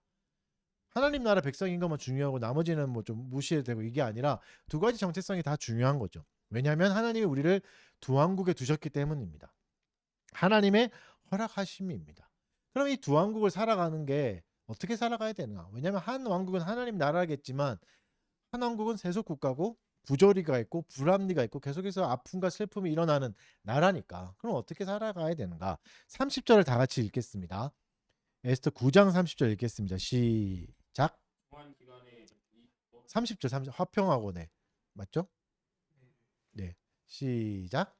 하나님 나라 백성인 것만 중요하고 나머지는 뭐 좀 무시해도 되고 이게 아니라 두 가지 정체성이 다 중요한 거죠. 왜냐하면 하나님이 우리를 두 왕국에 두셨기 때문입니다. 하나님의 허락하심입니다. 그럼 이 두 왕국을 살아가는 게 어떻게 살아가야 되나? 왜냐하면 한 왕국은 하나님 나라겠지만 한 왕국은 세속 국가고 부조리가 있고 불합리가 있고 계속해서 아픔과 슬픔이 일어나는 나라니까. 그럼 어떻게 살아가야 되는가? 30절을 다 같이 읽겠습니다. 에스더 9장 30절 읽겠습니다. 시작. 30절 화평하고 네. 맞죠? 네. 시작.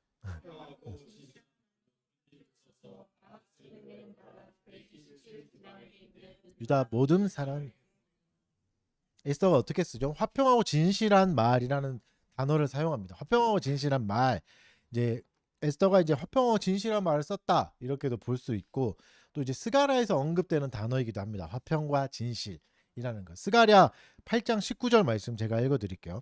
유다 모든 사람 에스더가 어떻게 쓰죠? 화평하고 진실한 말이라는 단어를 사용합니다. 화평하고 진실한 말. 이제 에스더가 이제 화평하고 진실한 말을 썼다. 이렇게도 볼 수 있고 또 이제 스가랴에서 언급되는 단어이기도 합니다. 화평과 진실이라는 것. 스가랴 8장 19절 말씀 제가 읽어 드릴게요.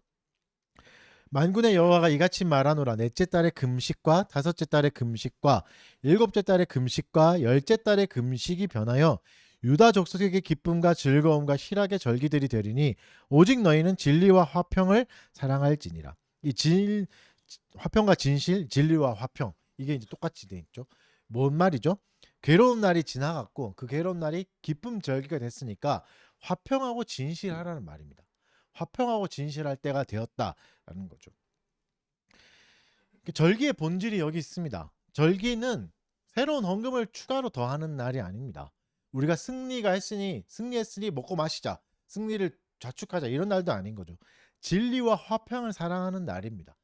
만군의 여호와가 이같이 말하노라. 넷째 달의 금식과 다섯째 달의 금식과 일곱째 달의 금식과 열째 달의 금식이 변하여 유다 족속에게 기쁨과 즐거움과 희락의 절기들이 되리니 오직 너희는 진리와 화평을 사랑할지니라. 화평과 진실, 진리와 화평, 이게 이제 똑같이 돼 있죠. 뭔 말이죠? 괴로운 날이 지나갔고 그 괴로운 날이 기쁨 절기가 됐으니까 화평하고 진실하라는 말입니다. 화평하고 진실할 때가 되었다라는 거죠. 절기의 본질이 여기 있습니다. 절기는 새로운 헌금을 추가로 더하는 날이 아닙니다. 우리가 승리했으니 먹고 마시자, 승리를 자축하자, 이런 날도 아닌 거죠. 진리와 화평을 사랑하는 날입니다.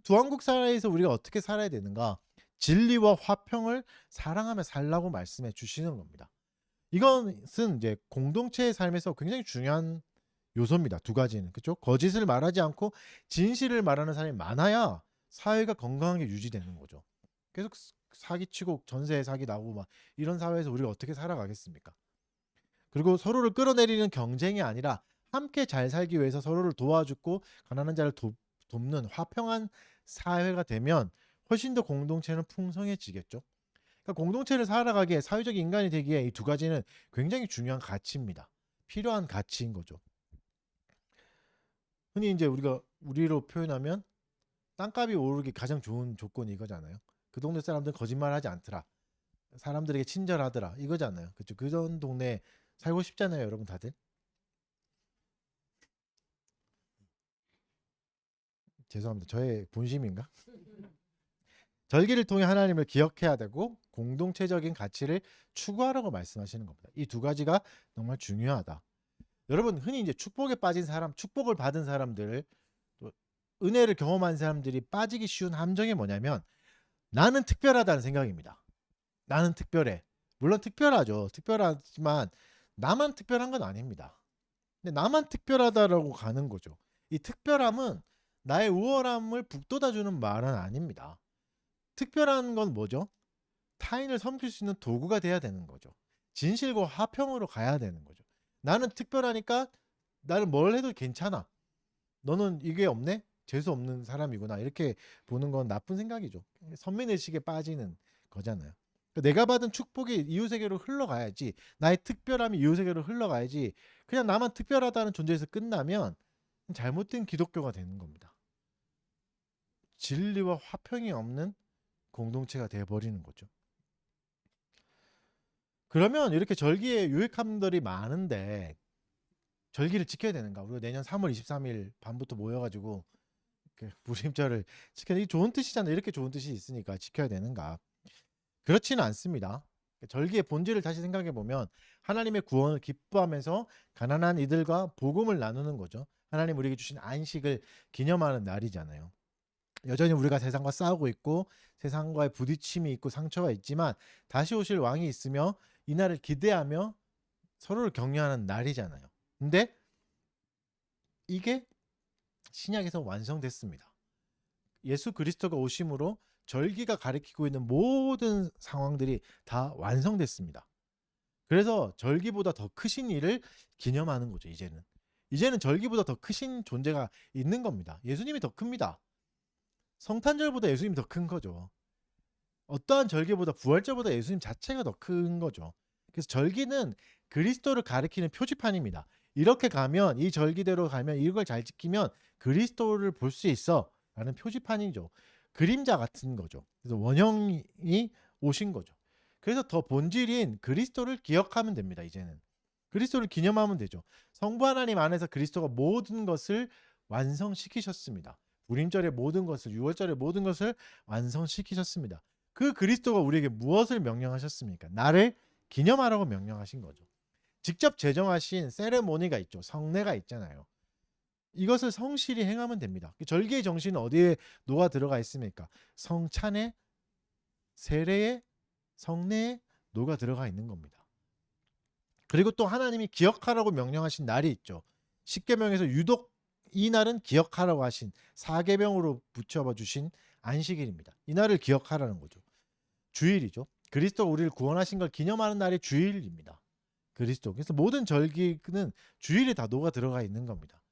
두한국 사회에서 우리가 어떻게 살아야 되는가? 진리와 화평을 사랑하며 살라고 말씀해 주시는 겁니다. 이것은 이제 공동체의 삶에서 굉장히 중요한 요소입니다. 두 가지는, 그렇죠? 거짓을 말하지 않고 진실을 말하는 사람이 많아야 사회가 건강하게 유지되는 거죠. 계속 사기치고 전세 사기 나고 막 이런 사회에서 우리가 어떻게 살아가겠습니까? 그리고 서로를 끌어내리는 경쟁이 아니라 함께 잘 살기 위해서 서로를 도와주고 가난한 자를 돕는 화평한 사회가 되면 훨씬 더 공동체는 풍성해지겠죠. 그러니까 공동체를 살아가기에, 사회적 인간이 되기에 이 두 가지는 굉장히 중요한 가치입니다. 필요한 가치인 거죠. 흔히 이제 우리로 표현하면 땅값이 오르기 가장 좋은 조건이 이거잖아요. 그 동네 사람들은 거짓말하지 않더라, 사람들에게 친절하더라, 이거잖아요. 그렇죠? 그런 동네에 살고 싶잖아요, 여러분 다들. 죄송합니다. 저의 본심인가? 절기를 통해 하나님을 기억해야 되고 공동체적인 가치를 추구하라고 말씀하시는 겁니다. 이 두 가지가 정말 중요하다. 여러분, 흔히 이제 축복에 빠진 사람, 축복을 받은 사람들, 또 은혜를 경험한 사람들이 빠지기 쉬운 함정이 뭐냐면 나는 특별하다는 생각입니다. 나는 특별해. 물론 특별하죠. 특별하지만 나만 특별한 건 아닙니다. 근데 나만 특별하다라고 가는 거죠. 이 특별함은 나의 우월함을 북돋아주는 말은 아닙니다. 특별한 건 뭐죠? 타인을 섬길 수 있는 도구가 돼야 되는 거죠. 진실과 화평으로 가야 되는 거죠. 나는 특별하니까 나는 뭘 해도 괜찮아, 너는 이게 없네? 재수 없는 사람이구나, 이렇게 보는 건 나쁜 생각이죠. 선민의식에 빠지는 거잖아요. 내가 받은 축복이 이웃에게로 흘러가야지, 나의 특별함이 이웃에게로 흘러가야지, 그냥 나만 특별하다는 존재에서 끝나면 잘못된 기독교가 되는 겁니다. 진리와 화평이 없는 공동체가 되어버리는 거죠. 그러면 이렇게 절기에 유익함들이 많은데 절기를 지켜야 되는가? 우리가 내년 3월 23일 밤부터 모여가지고 무림절을 지켜야, 이게 좋은 뜻이잖아요. 이렇게 좋은 뜻이 있으니까 지켜야 되는가? 그렇지는 않습니다. 절기의 본질을 다시 생각해 보면 하나님의 구원을 기뻐하면서 가난한 이들과 복음을 나누는 거죠. 하나님 우리에게 주신 안식을 기념하는 날이잖아요. 여전히 우리가 세상과 싸우고 있고 세상과의 부딪힘이 있고 상처가 있지만 다시 오실 왕이 있으며 이 날을 기대하며 서로를 격려하는 날이잖아요. 근데 이게 신약에서 완성됐습니다. 예수 그리스도가 오심으로 절기가 가리키고 있는 모든 상황들이 다 완성됐습니다. 그래서 절기보다 더 크신 일을 기념하는 거죠. 이제는 절기보다 더 크신 존재가 있는 겁니다. 예수님이 더 큽니다. 성탄절보다 예수님이 더 큰 거죠. 어떠한 절기보다 부활절보다 예수님 자체가 더 큰 거죠. 그래서 절기는 그리스도를 가리키는 표지판입니다. 이렇게 가면, 이 절기대로 가면, 이걸 잘 지키면 그리스도를 볼 수 있어 라는 표지판이죠. 그림자 같은 거죠. 그래서 원형이 오신 거죠. 그래서 더 본질인 그리스도를 기억하면 됩니다. 이제는 그리스도를 기념하면 되죠. 성부 하나님 안에서 그리스도가 모든 것을 완성시키셨습니다. 우림절의 모든 것을, 6월절의 모든 것을 완성시키셨습니다. 그 그리스도가 우리에게 무엇을 명령하셨습니까? 나를 기념하라고 명령하신 거죠. 직접 제정하신 세레모니가 있죠. 성례가 있잖아요. 이것을 성실히 행하면 됩니다. 절기의 정신은 어디에 녹아 들어가 있습니까? 성찬에, 세례에, 성례에 녹아 들어가 있는 겁니다. 그리고 또 하나님이 기억하라고 명령하신 날이 있죠. 십계명에서 유독 이 날은 기억하라고 하신, 사계명으로 붙여봐 주신 안식일입니다. 이 날을 기억하라는 거죠. 주일이죠. 그리스도가 우리를 구원하신 걸 기념하는 날이 주일입니다. 그리스도. 그래서 모든 절기는 주일에 다 녹아 들어가 있는 겁니다.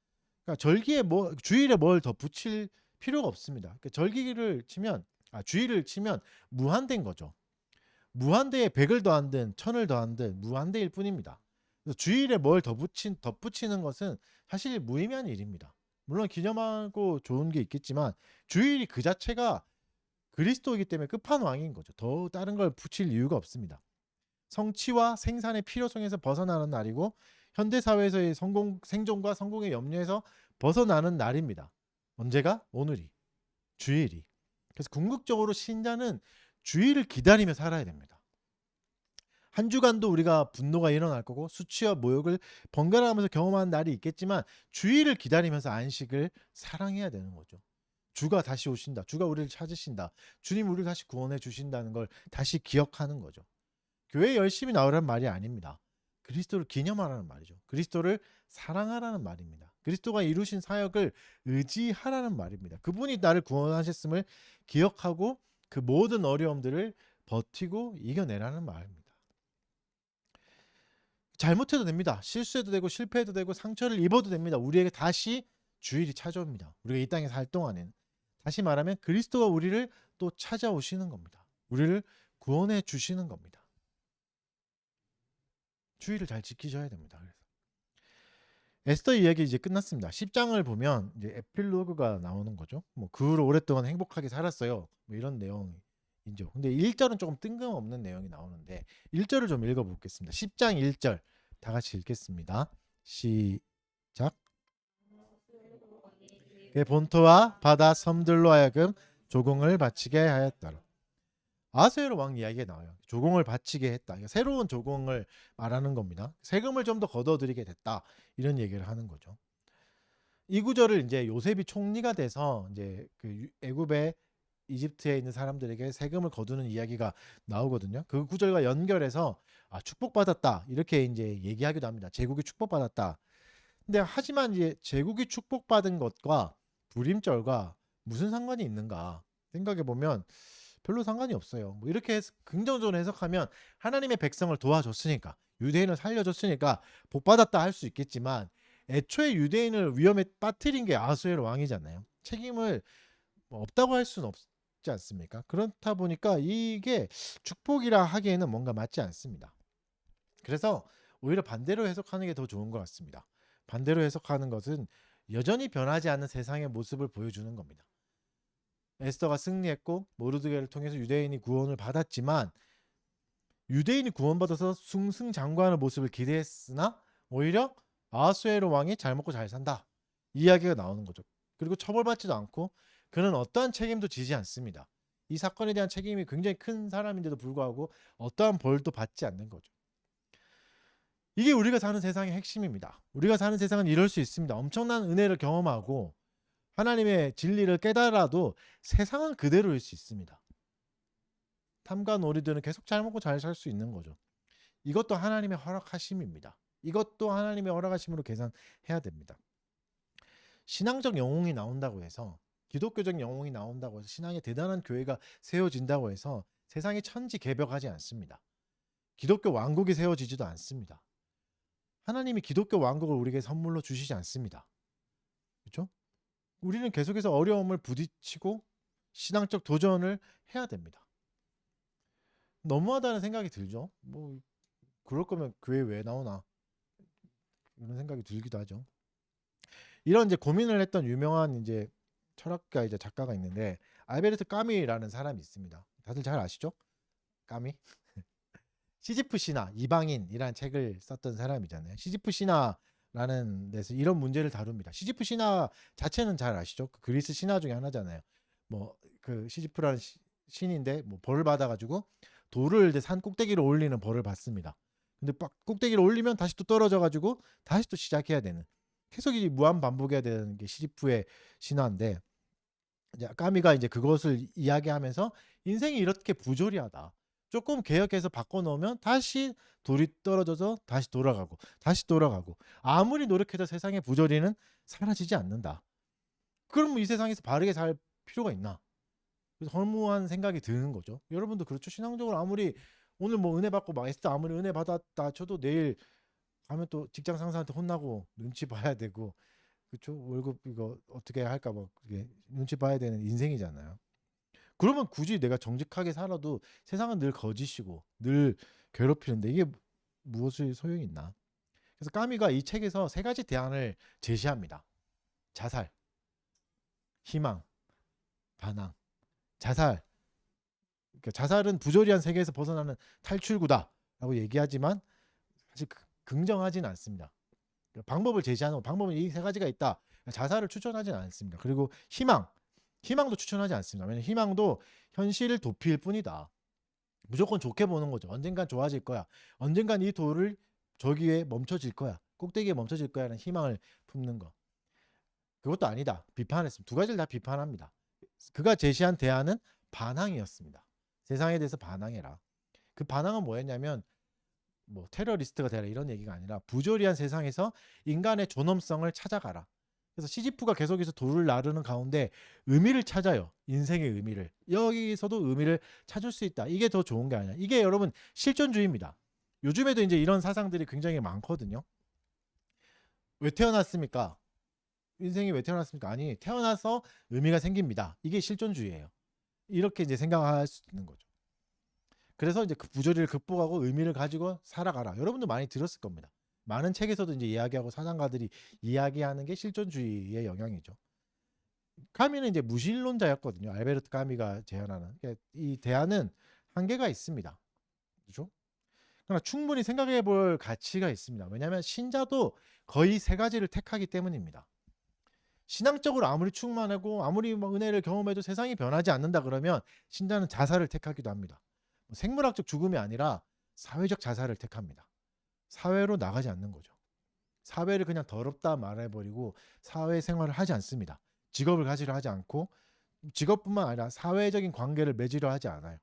그러니까 절기에 주일에 뭘 더 붙일 필요가 없습니다. 그러니까 절기를 치면 주일을 치면 무한대인 거죠. 무한대에 100을 더한든 1000을 더한든 무한대일 뿐입니다. 그래서 주일에 뭘 덧붙이는 것은 사실 무의미한 일입니다. 물론 기념하고 좋은 게 있겠지만 주일이 그 자체가 그리스도이기 때문에 끝판왕인 거죠. 더 다른 걸 붙일 이유가 없습니다. 성취와 생산의 필요성에서 벗어나는 날이고 현대 사회에서의 생존과 성공의 염려에서 벗어나는 날입니다. 언제가? 오늘이. 주일이. 그래서 궁극적으로 신자는 주일을 기다리며 살아야 됩니다. 한 주간도 우리가 분노가 일어날 거고 수치와 모욕을 번갈아가면서 경험하는 날이 있겠지만 주일을 기다리면서 안식을 사랑해야 되는 거죠. 주가 다시 오신다. 주가 우리를 찾으신다. 주님 우리를 다시 구원해 주신다는 걸 다시 기억하는 거죠. 교회에 열심히 나오라는 말이 아닙니다. 그리스도를 기념하라는 말이죠. 그리스도를 사랑하라는 말입니다. 그리스도가 이루신 사역을 의지하라는 말입니다. 그분이 나를 구원하셨음을 기억하고 그 모든 어려움들을 버티고 이겨내라는 말입니다. 잘못해도 됩니다. 실수해도 되고 실패해도 되고 상처를 입어도 됩니다. 우리에게 다시 주일이 찾아옵니다. 우리가 이 땅에 살 동안에는. 다시 말하면 그리스도가 우리를 또 찾아오시는 겁니다. 우리를 구원해 주시는 겁니다. 주의를 잘 지키셔야 됩니다. 그래서 에스더 이야기 이제 끝났습니다. 10장을 보면 이제 에필로그가 나오는 거죠. 뭐 그 후로 오랫동안 행복하게 살았어요. 뭐 이런 내용이죠. 근데 1절은 조금 뜬금없는 내용이 나오는데 1절을 좀 읽어보겠습니다. 10장 1절 다 같이 읽겠습니다. 시작. 본토와 바다 섬들로 하여금 조공을 바치게 하였더라. 아하수에로 왕 이야기가 나와요. 조공을 바치게 했다. 그러니까 새로운 조공을 말하는 겁니다. 세금을 좀 더 걷어들이게 됐다. 이런 얘기를 하는 거죠. 이 구절을 이제 요셉이 총리가 돼서 이제 그 애굽에 이집트에 있는 사람들에게 세금을 거두는 이야기가 나오거든요. 그 구절과 연결해서 축복받았다 이렇게 이제 얘기하기도 합니다. 제국이 축복받았다. 근데 하지만 이제 제국이 축복받은 것과 불임절과 무슨 상관이 있는가 생각해 보면 별로 상관이 없어요. 뭐 이렇게 긍정적으로 해석하면 하나님의 백성을 도와줬으니까 유대인을 살려줬으니까 복받았다 할 수 있겠지만 애초에 유대인을 위험에 빠뜨린 게 아하수에로 왕이잖아요. 책임을 없다고 할 수는 없지 않습니까? 그렇다 보니까 이게 축복이라 하기에는 뭔가 맞지 않습니다. 그래서 오히려 반대로 해석하는 게 더 좋은 것 같습니다. 반대로 해석하는 것은 여전히 변하지 않는 세상의 모습을 보여주는 겁니다. 에스더가 승리했고 모르드게를 통해서 유대인이 구원을 받았지만 유대인이 구원받아서 승승장구하는 모습을 기대했으나 오히려 아하수에로 왕이 잘 먹고 잘 산다 이야기가 나오는 거죠. 그리고 처벌받지도 않고 그는 어떠한 책임도 지지 않습니다. 이 사건에 대한 책임이 굉장히 큰 사람인데도 불구하고 어떠한 벌도 받지 않는 거죠. 이게 우리가 사는 세상의 핵심입니다. 우리가 사는 세상은 이럴 수 있습니다. 엄청난 은혜를 경험하고 하나님의 진리를 깨달아도 세상은 그대로일 수 있습니다. 탐과 놀이들은 계속 잘 먹고 잘 살 수 있는 거죠. 이것도 하나님의 허락하심입니다. 이것도 하나님의 허락하심으로 계산해야 됩니다. 신앙적 영웅이 나온다고 해서 기독교적 영웅이 나온다고 해서 신앙의 대단한 교회가 세워진다고 해서 세상이 천지개벽하지 않습니다. 기독교 왕국이 세워지지도 않습니다. 하나님이 기독교 왕국을 우리에게 선물로 주시지 않습니다. 그렇죠? 우리는 계속해서 어려움을 부딪히고 신앙적 도전을 해야 됩니다. 너무하다는 생각이 들죠. 뭐 그럴 거면 교회 왜 나오나 이런 생각이 들기도 하죠. 이런 이제 고민을 했던 유명한 이제 철학가이자 작가가 있는데 알베르트 까미라는 사람이 있습니다. 다들 잘 아시죠? 까미? 시지프 신화 이방인이라는 책을 썼던 사람이잖아요. 시지프 신화라는 데서 이런 문제를 다룹니다. 시지프 신화 자체는 잘 아시죠? 그 그리스 신화 중에 하나잖아요. 뭐 그 시지프라는 신인데 뭐 벌을 받아가지고 돌을 이제 산 꼭대기로 올리는 벌을 받습니다. 근데 꼭대기로 올리면 다시 또 떨어져가지고 다시 또 시작해야 되는 계속 이 무한 반복해야 되는 게 시지프의 신화인데 이제 까미가 이제 그것을 이야기하면서 인생이 이렇게 부조리하다. 조금 개혁해서 바꿔놓으면 다시 돌이 떨어져서 다시 돌아가고 다시 돌아가고 아무리 노력해도 세상의 부조리는 사라지지 않는다. 그럼 이 세상에서 바르게 살 필요가 있나? 그래서 허무한 생각이 드는 거죠. 여러분도 그렇죠. 신앙적으로 아무리 오늘 뭐 은혜 받고 막 에스더 아무리 은혜 받았다 쳐도 내일 가면 또 직장 상사한테 혼나고 눈치 봐야 되고 그쵸? 월급 이거 어떻게 할까 뭐 그게 눈치 봐야 되는 인생이잖아요. 그러면 굳이 내가 정직하게 살아도 세상은 늘 거짓이고 늘 괴롭히는데 이게 무엇을 소용이 있나? 그래서 까미가 이 책에서 세 가지 대안을 제시합니다. 자살, 희망, 반항. 자살. 그러니까 자살은 부조리한 세계에서 벗어나는 탈출구다라고 얘기하지만 사실 긍정하지는 않습니다. 그러니까 방법을 제시하는 방법은 이 세 가지가 있다. 자살을 추천하지는 않습니다. 그리고 희망도 추천하지 않습니다. 왜냐하면 희망도 현실을 도피일 뿐이다. 무조건 좋게 보는 거죠. 언젠간 좋아질 거야. 언젠간 이 돌을 저기에 멈춰질 거야. 꼭대기에 멈춰질 거야라는 희망을 품는 거. 그것도 아니다. 비판했습니다. 두 가지를 다 비판합니다. 그가 제시한 대안은 반항이었습니다. 세상에 대해서 반항해라. 그 반항은 뭐였냐면 뭐 테러리스트가 되라 이런 얘기가 아니라 부조리한 세상에서 인간의 존엄성을 찾아가라. 그래서 시지프가 계속해서 돌을 나르는 가운데 의미를 찾아요. 인생의 의미를. 여기서도 의미를 찾을 수 있다. 이게 더 좋은 게 아니야. 이게 여러분 실존주의입니다. 요즘에도 이제 이런 사상들이 굉장히 많거든요. 왜 태어났습니까? 인생이 왜 태어났습니까? 아니, 태어나서 의미가 생깁니다. 이게 실존주의예요. 이렇게 이제 생각할 수 있는 거죠. 그래서 이제 그 부조리를 극복하고 의미를 가지고 살아가라. 여러분도 많이 들었을 겁니다. 많은 책에서도 이제 이야기하고 사상가들이 이야기하는 게 실존주의의 영향이죠. 까미는 이제 무신론자였거든요. 알베르트 까미가 제안하는. 그러니까 이 대안은 한계가 있습니다. 그렇죠? 그러나 충분히 생각해 볼 가치가 있습니다. 왜냐하면 신자도 거의 세 가지를 택하기 때문입니다. 신앙적으로 아무리 충만하고 아무리 뭐 은혜를 경험해도 세상이 변하지 않는다 그러면 신자는 자살을 택하기도 합니다. 생물학적 죽음이 아니라 사회적 자살을 택합니다. 사회로 나가지 않는 거죠. 사회를 그냥 더럽다 말해버리고 사회생활을 하지 않습니다. 직업을 가지려 하지 않고 직업뿐만 아니라 사회적인 관계를 맺으려 하지 않아요.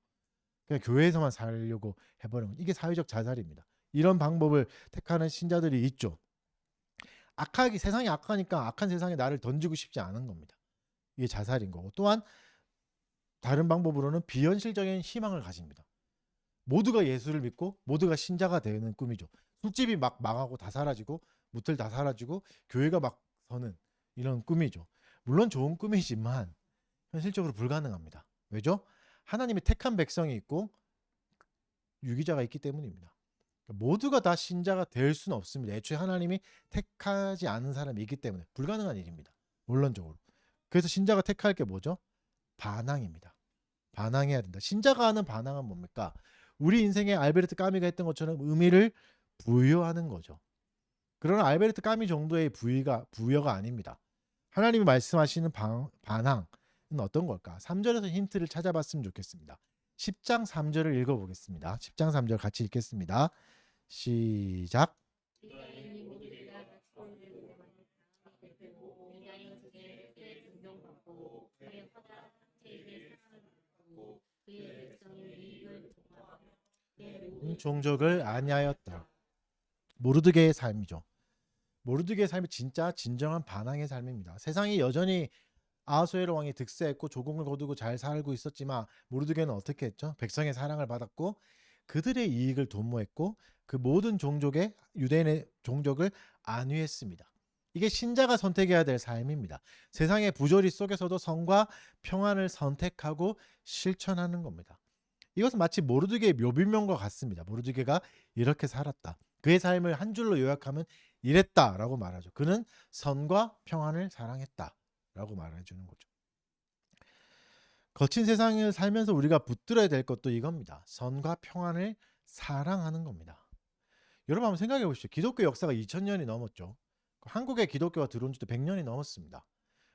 그냥 교회에서만 살려고 해버리는 이게 사회적 자살입니다. 이런 방법을 택하는 신자들이 있죠. 세상이 악하니까 악한 세상에 나를 던지고 싶지 않은 겁니다. 이게 자살인 거고 또한 다른 방법으로는 비현실적인 희망을 가집니다. 모두가 예수를 믿고 모두가 신자가 되는 꿈이죠. 술집이 막 망하고 다 사라지고 무틀 다 사라지고 교회가 막 서는 이런 꿈이죠. 물론 좋은 꿈이지만 현실적으로 불가능합니다. 왜죠? 하나님이 택한 백성이 있고 유기자가 있기 때문입니다. 모두가 다 신자가 될 수는 없습니다. 애초에 하나님이 택하지 않은 사람이 있기 때문에 불가능한 일입니다. 원론적으로. 그래서 신자가 택할 게 뭐죠? 반항입니다. 반항해야 된다. 신자가 하는 반항은 뭡니까? 우리 인생에 알베르트 까미가 했던 것처럼 의미를 부여하는 거죠. 그러나 알베르트 까미 정도의 부여가 아닙니다. 하나님이 말씀하시는 반항은 어떤 걸까? 3절에서 힌트를 찾아봤으면 좋겠습니다. 10장 3절을 읽어보겠습니다. 10장 3절 같이 읽겠습니다. 시작. 종족을 아니하였다. 모르드게의 삶이죠. 모르드게의 삶이 진짜 진정한 반항의 삶입니다. 세상이 여전히 아하수에로 왕이 득세했고 조공을 거두고 잘 살고 있었지만 모르드게는 어떻게 했죠? 백성의 사랑을 받았고 그들의 이익을 도모했고 그 모든 종족의 유대인의 종족을 안위했습니다. 이게 신자가 선택해야 될 삶입니다. 세상의 부조리 속에서도 성과 평안을 선택하고 실천하는 겁니다. 이것은 마치 모르드게의 묘비명과 같습니다. 모르드게가 이렇게 살았다. 그의 삶을 한 줄로 요약하면 이랬다라고 말하죠. 그는 선과 평안을 사랑했다라고 말해주는 거죠. 거친 세상을 살면서 우리가 붙들어야 될 것도 이겁니다. 선과 평안을 사랑하는 겁니다. 여러분 한번 생각해 보시죠. 기독교 역사가 2000년이 넘었죠. 한국에 기독교가 들어온 지도 100년이 넘었습니다.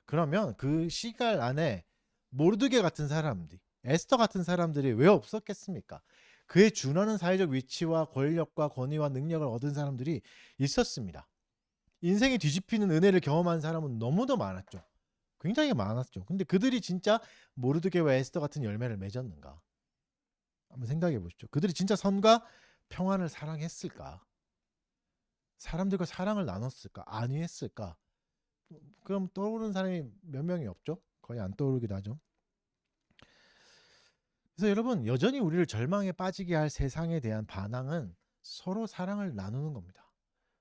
그러면 그 시간 안에 모르드게 같은 사람들이 에스더 같은 사람들이 왜 없었겠습니까? 그에 준하는 사회적 위치와 권력과 권위와 능력을 얻은 사람들이 있었습니다. 인생이 뒤집히는 은혜를 경험한 사람은 너무도 많았죠. 굉장히 많았죠. 근데 그들이 진짜 모르드게와 에스더 같은 열매를 맺었는가? 한번 생각해 보십시오. 그들이 진짜 선과 평안을 사랑했을까? 사람들과 사랑을 나눴을까? 안위했을까? 그럼 떠오르는 사람이 몇 명이 없죠? 거의 안 떠오르기도 하죠. 그래서 여러분 여전히 우리를 절망에 빠지게 할 세상에 대한 반항은 서로 사랑을 나누는 겁니다.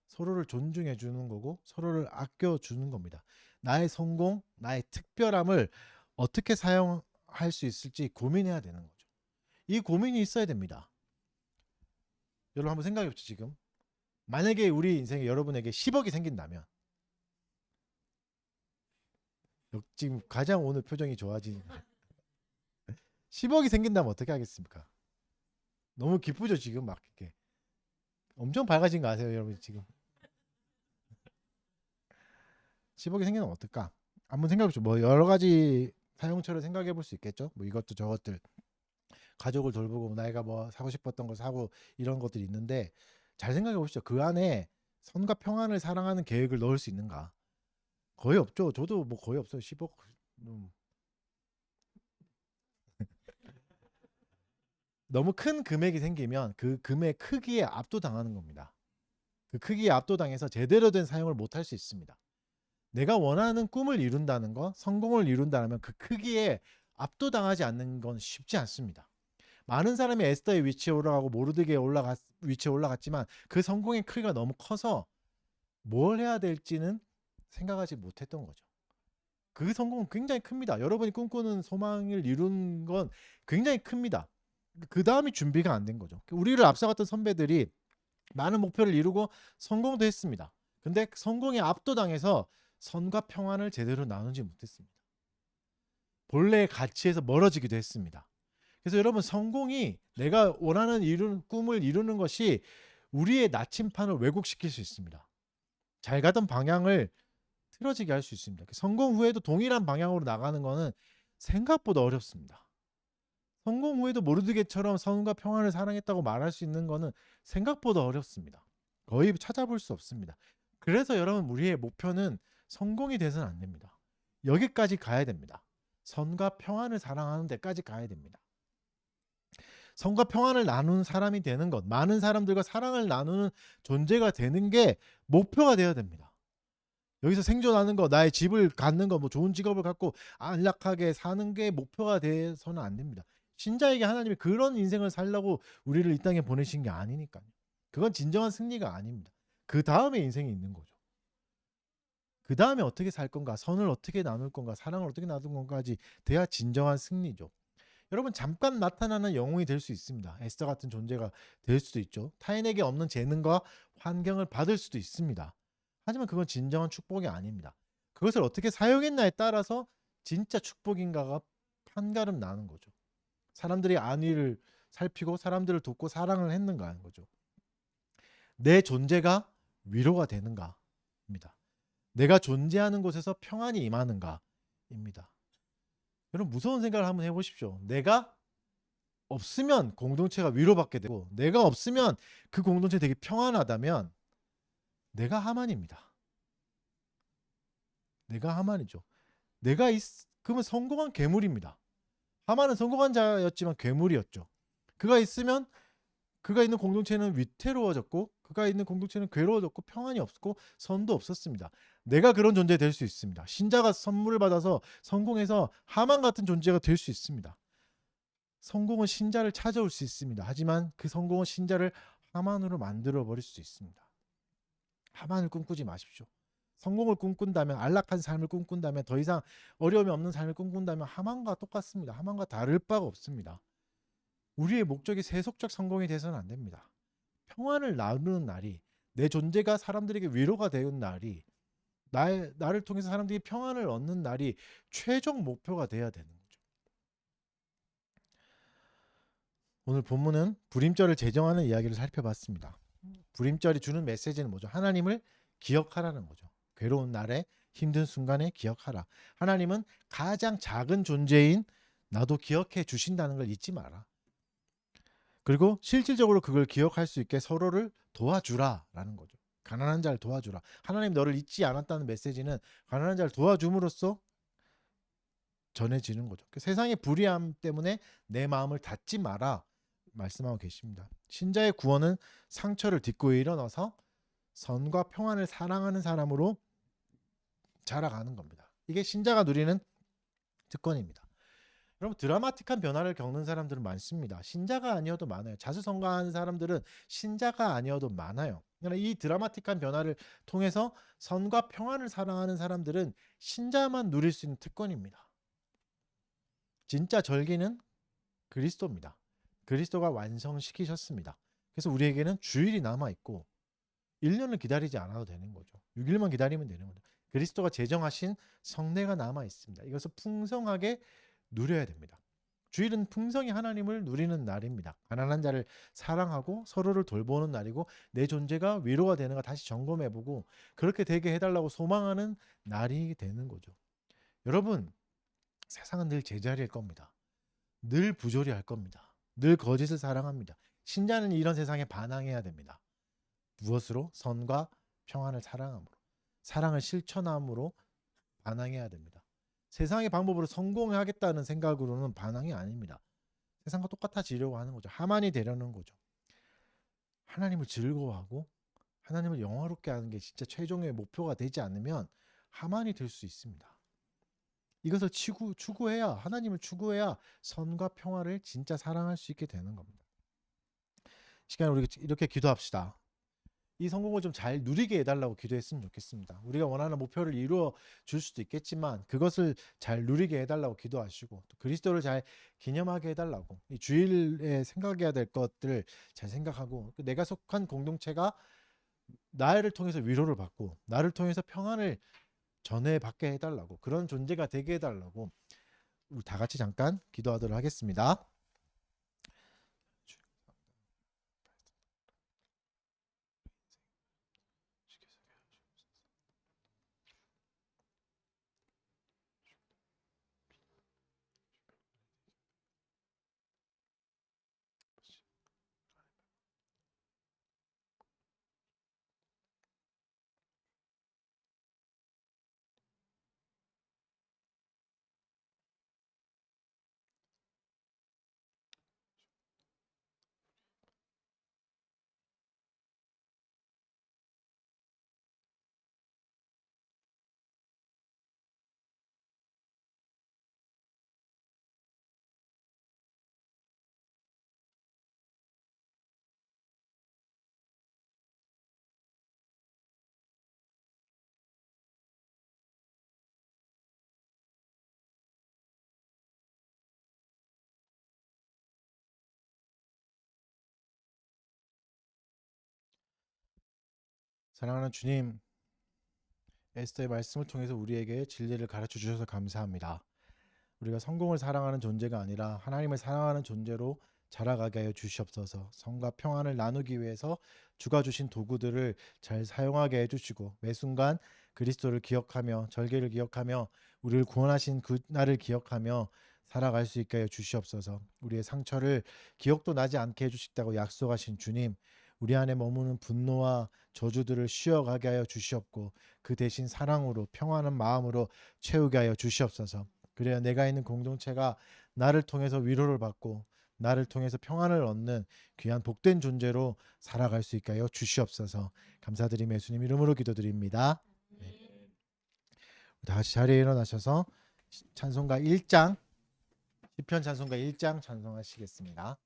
서로를 존중해 주는 거고 서로를 아껴 주는 겁니다. 나의 성공, 나의 특별함을 어떻게 사용할 수 있을지 고민해야 되는 거죠. 이 고민이 있어야 됩니다. 여러분 한번 생각해 보죠. 지금 만약에 우리 인생에 여러분에게 10억이 생긴다면, 지금 가장 오늘 표정이 좋아지는 10억이 생긴다면 어떻게 하겠습니까? 너무 기쁘죠 지금 막 이렇게 엄청 밝아진 거 아세요 여러분 지금? 10억이 생기면 어떨까? 한번 생각해 보죠. 뭐 여러 가지 사용처를 생각해 볼 수 있겠죠. 뭐 이것도 저것들 가족을 돌보고 나이가 뭐 사고 싶었던 거 사고 이런 것들이 있는데 잘 생각해 보시죠. 그 안에 선과 평안을 사랑하는 계획을 넣을 수 있는가? 거의 없죠. 저도 뭐 거의 없어요. 10억. 너무 큰 금액이 생기면 그 금액 크기에 압도당하는 겁니다. 그 크기에 압도당해서 제대로 된 사용을 못 할 수 있습니다. 내가 원하는 꿈을 이룬다는 거, 성공을 이룬다면 그 크기에 압도당하지 않는 건 쉽지 않습니다. 많은 사람이 에스더의 위치에 올라가고 모르드게의 위치에 올라갔지만 그 성공의 크기가 너무 커서 뭘 해야 될지는 생각하지 못했던 거죠. 그 성공은 굉장히 큽니다. 여러분이 꿈꾸는 소망을 이룬 건 굉장히 큽니다. 그 다음이 준비가 안 된 거죠. 우리를 앞서갔던 선배들이 많은 목표를 이루고 성공도 했습니다. 근데 성공에 압도당해서 선과 평안을 제대로 나누지 못했습니다. 본래의 가치에서 멀어지기도 했습니다. 그래서 여러분 성공이 내가 원하는 꿈을 이루는 것이 우리의 나침판을 왜곡시킬 수 있습니다. 잘 가던 방향을 틀어지게 할 수 있습니다. 성공 후에도 동일한 방향으로 나가는 것은 생각보다 어렵습니다. 성공 후에도 모르드게처럼 선과 평안을 사랑했다고 말할 수 있는 것은 생각보다 어렵습니다. 거의 찾아볼 수 없습니다. 그래서 여러분 우리의 목표는 성공이 돼서는 안 됩니다. 여기까지 가야 됩니다. 선과 평안을 사랑하는 데까지 가야 됩니다. 선과 평안을 나누는 사람이 되는 것, 많은 사람들과 사랑을 나누는 존재가 되는 게 목표가 되어야 됩니다. 여기서 생존하는 거, 나의 집을 갖는 거, 뭐 좋은 직업을 갖고 안락하게 사는 게 목표가 돼서는 안 됩니다. 신자에게 하나님이 그런 인생을 살려고 우리를 이 땅에 보내신 게 아니니까요. 그건 진정한 승리가 아닙니다. 그 다음에 인생이 있는 거죠. 그 다음에 어떻게 살 건가, 선을 어떻게 나눌 건가, 사랑을 어떻게 나눌 건가까지 돼야 진정한 승리죠. 여러분 잠깐 나타나는 영웅이 될 수 있습니다. 에스더 같은 존재가 될 수도 있죠. 타인에게 없는 재능과 환경을 받을 수도 있습니다. 하지만 그건 진정한 축복이 아닙니다. 그것을 어떻게 사용했나에 따라서 진짜 축복인가가 판가름 나는 거죠. 사람들이 안위를 살피고 사람들을 돕고 사랑을 했는가 하는 거죠. 내 존재가 위로가 되는가입니다. 내가 존재하는 곳에서 평안이 임하는가입니다. 여러분 무서운 생각을 한번 해보십시오. 내가 없으면 공동체가 위로받게 되고 내가 없으면 그 공동체 되게 평안하다면 내가 하만입니다. 내가 하만이죠. 그러면 성공한 괴물입니다. 하만은 성공한 자였지만 괴물이었죠. 그가 있으면 그가 있는 공동체는 위태로워졌고 그가 있는 공동체는 괴로워졌고 평안이 없고 선도 없었습니다. 내가 그런 존재 될 수 있습니다. 신자가 선물을 받아서 성공해서 하만 같은 존재가 될 수 있습니다. 성공은 신자를 찾아올 수 있습니다. 하지만 그 성공은 신자를 하만으로 만들어 버릴 수 있습니다. 하만을 꿈꾸지 마십시오. 성공을 꿈꾼다면, 안락한 삶을 꿈꾼다면, 더 이상 어려움이 없는 삶을 꿈꾼다면 하만과 똑같습니다. 하만과 다를 바가 없습니다. 우리의 목적이 세속적 성공이 돼서는 안 됩니다. 평안을 나누는 날이, 내 존재가 사람들에게 위로가 되는 날이, 나를 통해서 사람들이 평안을 얻는 날이 최종 목표가 돼야 되는 거죠. 오늘 본문은 불임절을 제정하는 이야기를 살펴봤습니다. 불임절이 주는 메시지는 뭐죠? 하나님을 기억하라는 거죠. 괴로운 날에, 힘든 순간에 기억하라. 하나님은 가장 작은 존재인 나도 기억해 주신다는 걸 잊지 마라. 그리고 실질적으로 그걸 기억할 수 있게 서로를 도와주라라는 거죠. 가난한 자를 도와주라. 하나님 너를 잊지 않았다는 메시지는 가난한 자를 도와줌으로써 전해지는 거죠. 세상의 불의함 때문에 내 마음을 닫지 마라 말씀하고 계십니다. 신자의 구원은 상처를 딛고 일어나서 선과 평안을 사랑하는 사람으로 자라가는 겁니다. 이게 신자가 누리는 특권입니다. 여러분 드라마틱한 변화를 겪는 사람들은 많습니다. 신자가 아니어도 많아요. 자수성가하는 사람들은 신자가 아니어도 많아요. 그러나 이 드라마틱한 변화를 통해서 선과 평안을 사랑하는 사람들은 신자만 누릴 수 있는 특권입니다. 진짜 절기는 그리스도입니다. 그리스도가 완성시키셨습니다. 그래서 우리에게는 주일이 남아 있고 1년을 기다리지 않아도 되는 거죠. 6일만 기다리면 되는 거죠. 그리스도가 제정하신 성례가 남아 있습니다. 이것을 풍성하게 누려야 됩니다. 주일은 풍성히 하나님을 누리는 날입니다. 가난한 자를 사랑하고 서로를 돌보는 날이고 내 존재가 위로가 되는가 다시 점검해보고 그렇게 되게 해달라고 소망하는 날이 되는 거죠. 여러분, 세상은 늘 제자리일 겁니다. 늘 부조리할 겁니다. 늘 거짓을 사랑합니다. 신자는 이런 세상에 반항해야 됩니다. 무엇으로? 선과 평안을 사랑함으로, 사랑을 실천함으로 반항해야 됩니다. 세상의 방법으로 성공하겠다는 생각으로는 반항이 아닙니다. 세상과 똑같아지려고 하는 거죠. 하만이 되려는 거죠. 하나님을 즐거워하고 하나님을 영화롭게 하는 게 진짜 최종의 목표가 되지 않으면 하만이 될 수 있습니다. 이것을 추구해야, 하나님을 추구해야 선과 평화를 진짜 사랑할 수 있게 되는 겁니다. 시간에 우리 이렇게 기도합시다. 이 성공을 좀 잘 누리게 해달라고 기도했으면 좋겠습니다. 우리가 원하는 목표를 이루어 줄 수도 있겠지만 그것을 잘 누리게 해달라고 기도하시고 또 그리스도를 잘 기념하게 해달라고, 이 주일에 생각해야 될 것들을 잘 생각하고 내가 속한 공동체가 나를 통해서 위로를 받고 나를 통해서 평안을 전해받게 해달라고, 그런 존재가 되게 해달라고 우리 다 같이 잠깐 기도하도록 하겠습니다. 사랑하는 주님, 에스더의 말씀을 통해서 우리에게 진리를 가르쳐 주셔서 감사합니다. 우리가 성공을 사랑하는 존재가 아니라 하나님을 사랑하는 존재로 자라가게 하여 주시옵소서. 성과 평안을 나누기 위해서 주가 주신 도구들을 잘 사용하게 해주시고 매 순간 그리스도를 기억하며 절개를 기억하며 우리를 구원하신 그 날을 기억하며 살아갈 수 있게 하여 주시옵소서. 우리의 상처를 기억도 나지 않게 해주시다고 약속하신 주님, 우리 안에 머무는 분노와 저주들을 쉬어가게 하여 주시옵고 그 대신 사랑으로 평안한 마음으로 채우게 하여 주시옵소서. 그래야 내가 있는 공동체가 나를 통해서 위로를 받고 나를 통해서 평안을 얻는 귀한 복된 존재로 살아갈 수 있게 하여 주시옵소서. 감사드리며 예수님 이름으로 기도드립니다. 네. 다 같이 자리에 일어나셔서 찬송가 1장, 시편 찬송가 1장 찬송하시겠습니다.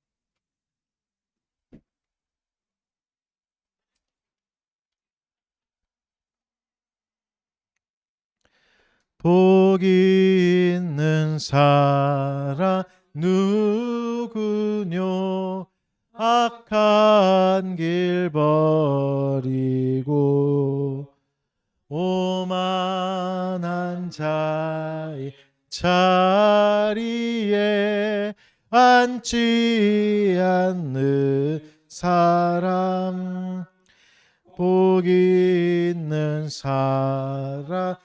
복이 있는 사람 누구뇨, 악한 길 버리고 오만한 자의 자리에 앉지 않는 사람, 복이 있는 사람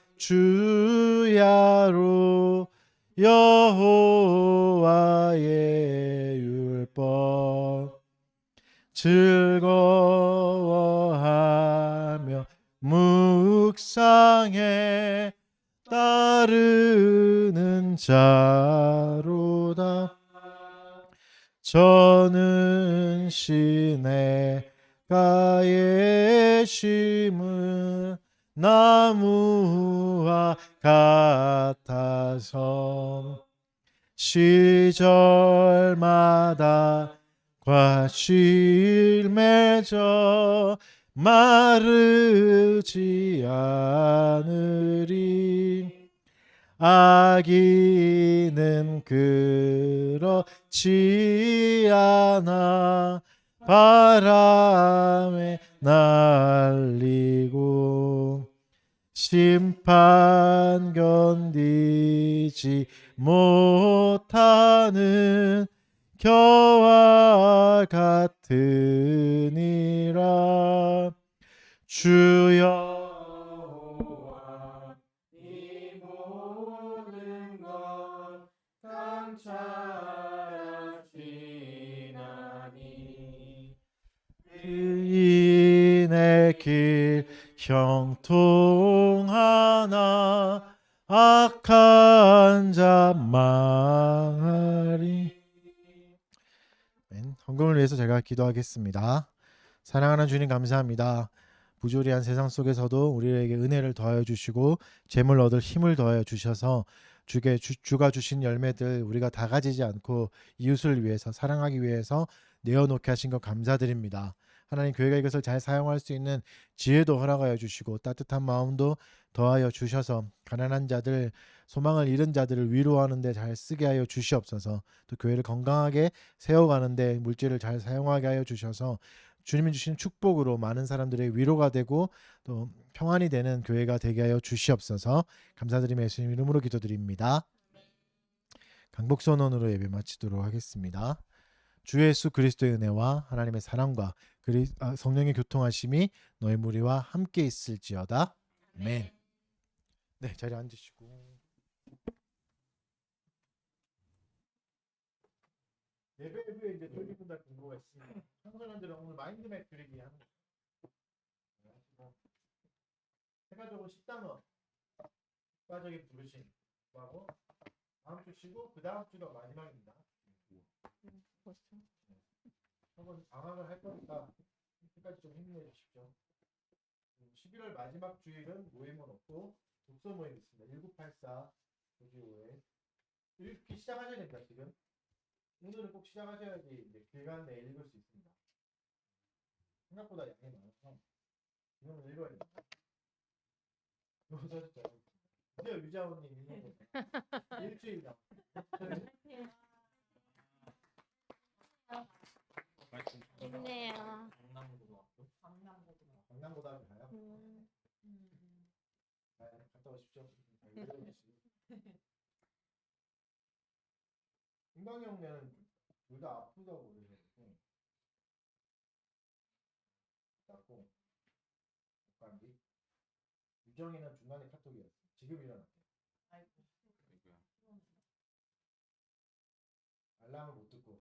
주야로 여호와의 율법 즐거워하며 묵상해 따르는 자로다. 저는 시내가에 심은 나무와 같아서 시절마다 과실 맺어 마르지 않으리. 아기는 그렇지 않아 바람에 날리고 심판 견디지 못하는 겨와 같으니라. 주 여호와 이 모든 것 감찰하시나니 의인의 길 형통하나 악한 자 망하리. 헌금을 위해서 제가 기도하겠습니다. 사랑하는 주님 감사합니다. 부조리한 세상 속에서도 우리에게 은혜를 더하여 주시고 재물 얻을 힘을 더하여 주셔서 주가 주신 열매들 우리가 다 가지지 않고 이웃을 위해서 사랑하기 위해서 내어놓게 하신 것 감사드립니다. 하나님, 교회가 이것을 잘 사용할 수 있는 지혜도 허락하여 주시고 따뜻한 마음도 더하여 주셔서 가난한 자들, 소망을 잃은 자들을 위로하는 데 잘 쓰게 하여 주시옵소서. 또 교회를 건강하게 세워가는 데 물질을 잘 사용하게 하여 주셔서 주님이 주신 축복으로 많은 사람들의 위로가 되고 또 평안이 되는 교회가 되게 하여 주시옵소서. 감사드리며 예수님 이름으로 기도드립니다. 강복선언으로 예배 마치도록 하겠습니다. 주 예수 그리스도의 은혜와 하나님의 사랑과 성령의 교통하심이 너희 무리와 함께 있을지어다. 아멘. 네, 자리에 앉으시고 예배 후에 이제 돌리분들 공부가 있습니다. 청소년들은 오늘 마인드맵 그리기 하는 거예요. 해가지고 10단원 국가적인 부르심 하고 다음 주 쉬고 그 다음 주가 마지막입니다. 한번 방학을 할 거니까 끝까지 좀 힘내 주십시오. 11월 마지막 주일은 모임은 없고 독서 모임 있습니다. 1984 조지오에 읽기 시작하셔야 됩니다. 지금 오늘은 꼭 시작하셔야지 이제 기간 내에 읽을 수 있습니다. 생각보다 양이 많아서 이거는 읽어야 됩니다. 이거 써주죠. 드디어 유자원님 읽는 거 일주일이다. 좋네요. 강남고등학교 가요? 갔다 오십시오. 김광희 형네는 둘 다 아프다고 그러셨고 낫고 감기. 유정이는 중간에 카톡이었어. 지금 일어났대. 알람을 못 듣고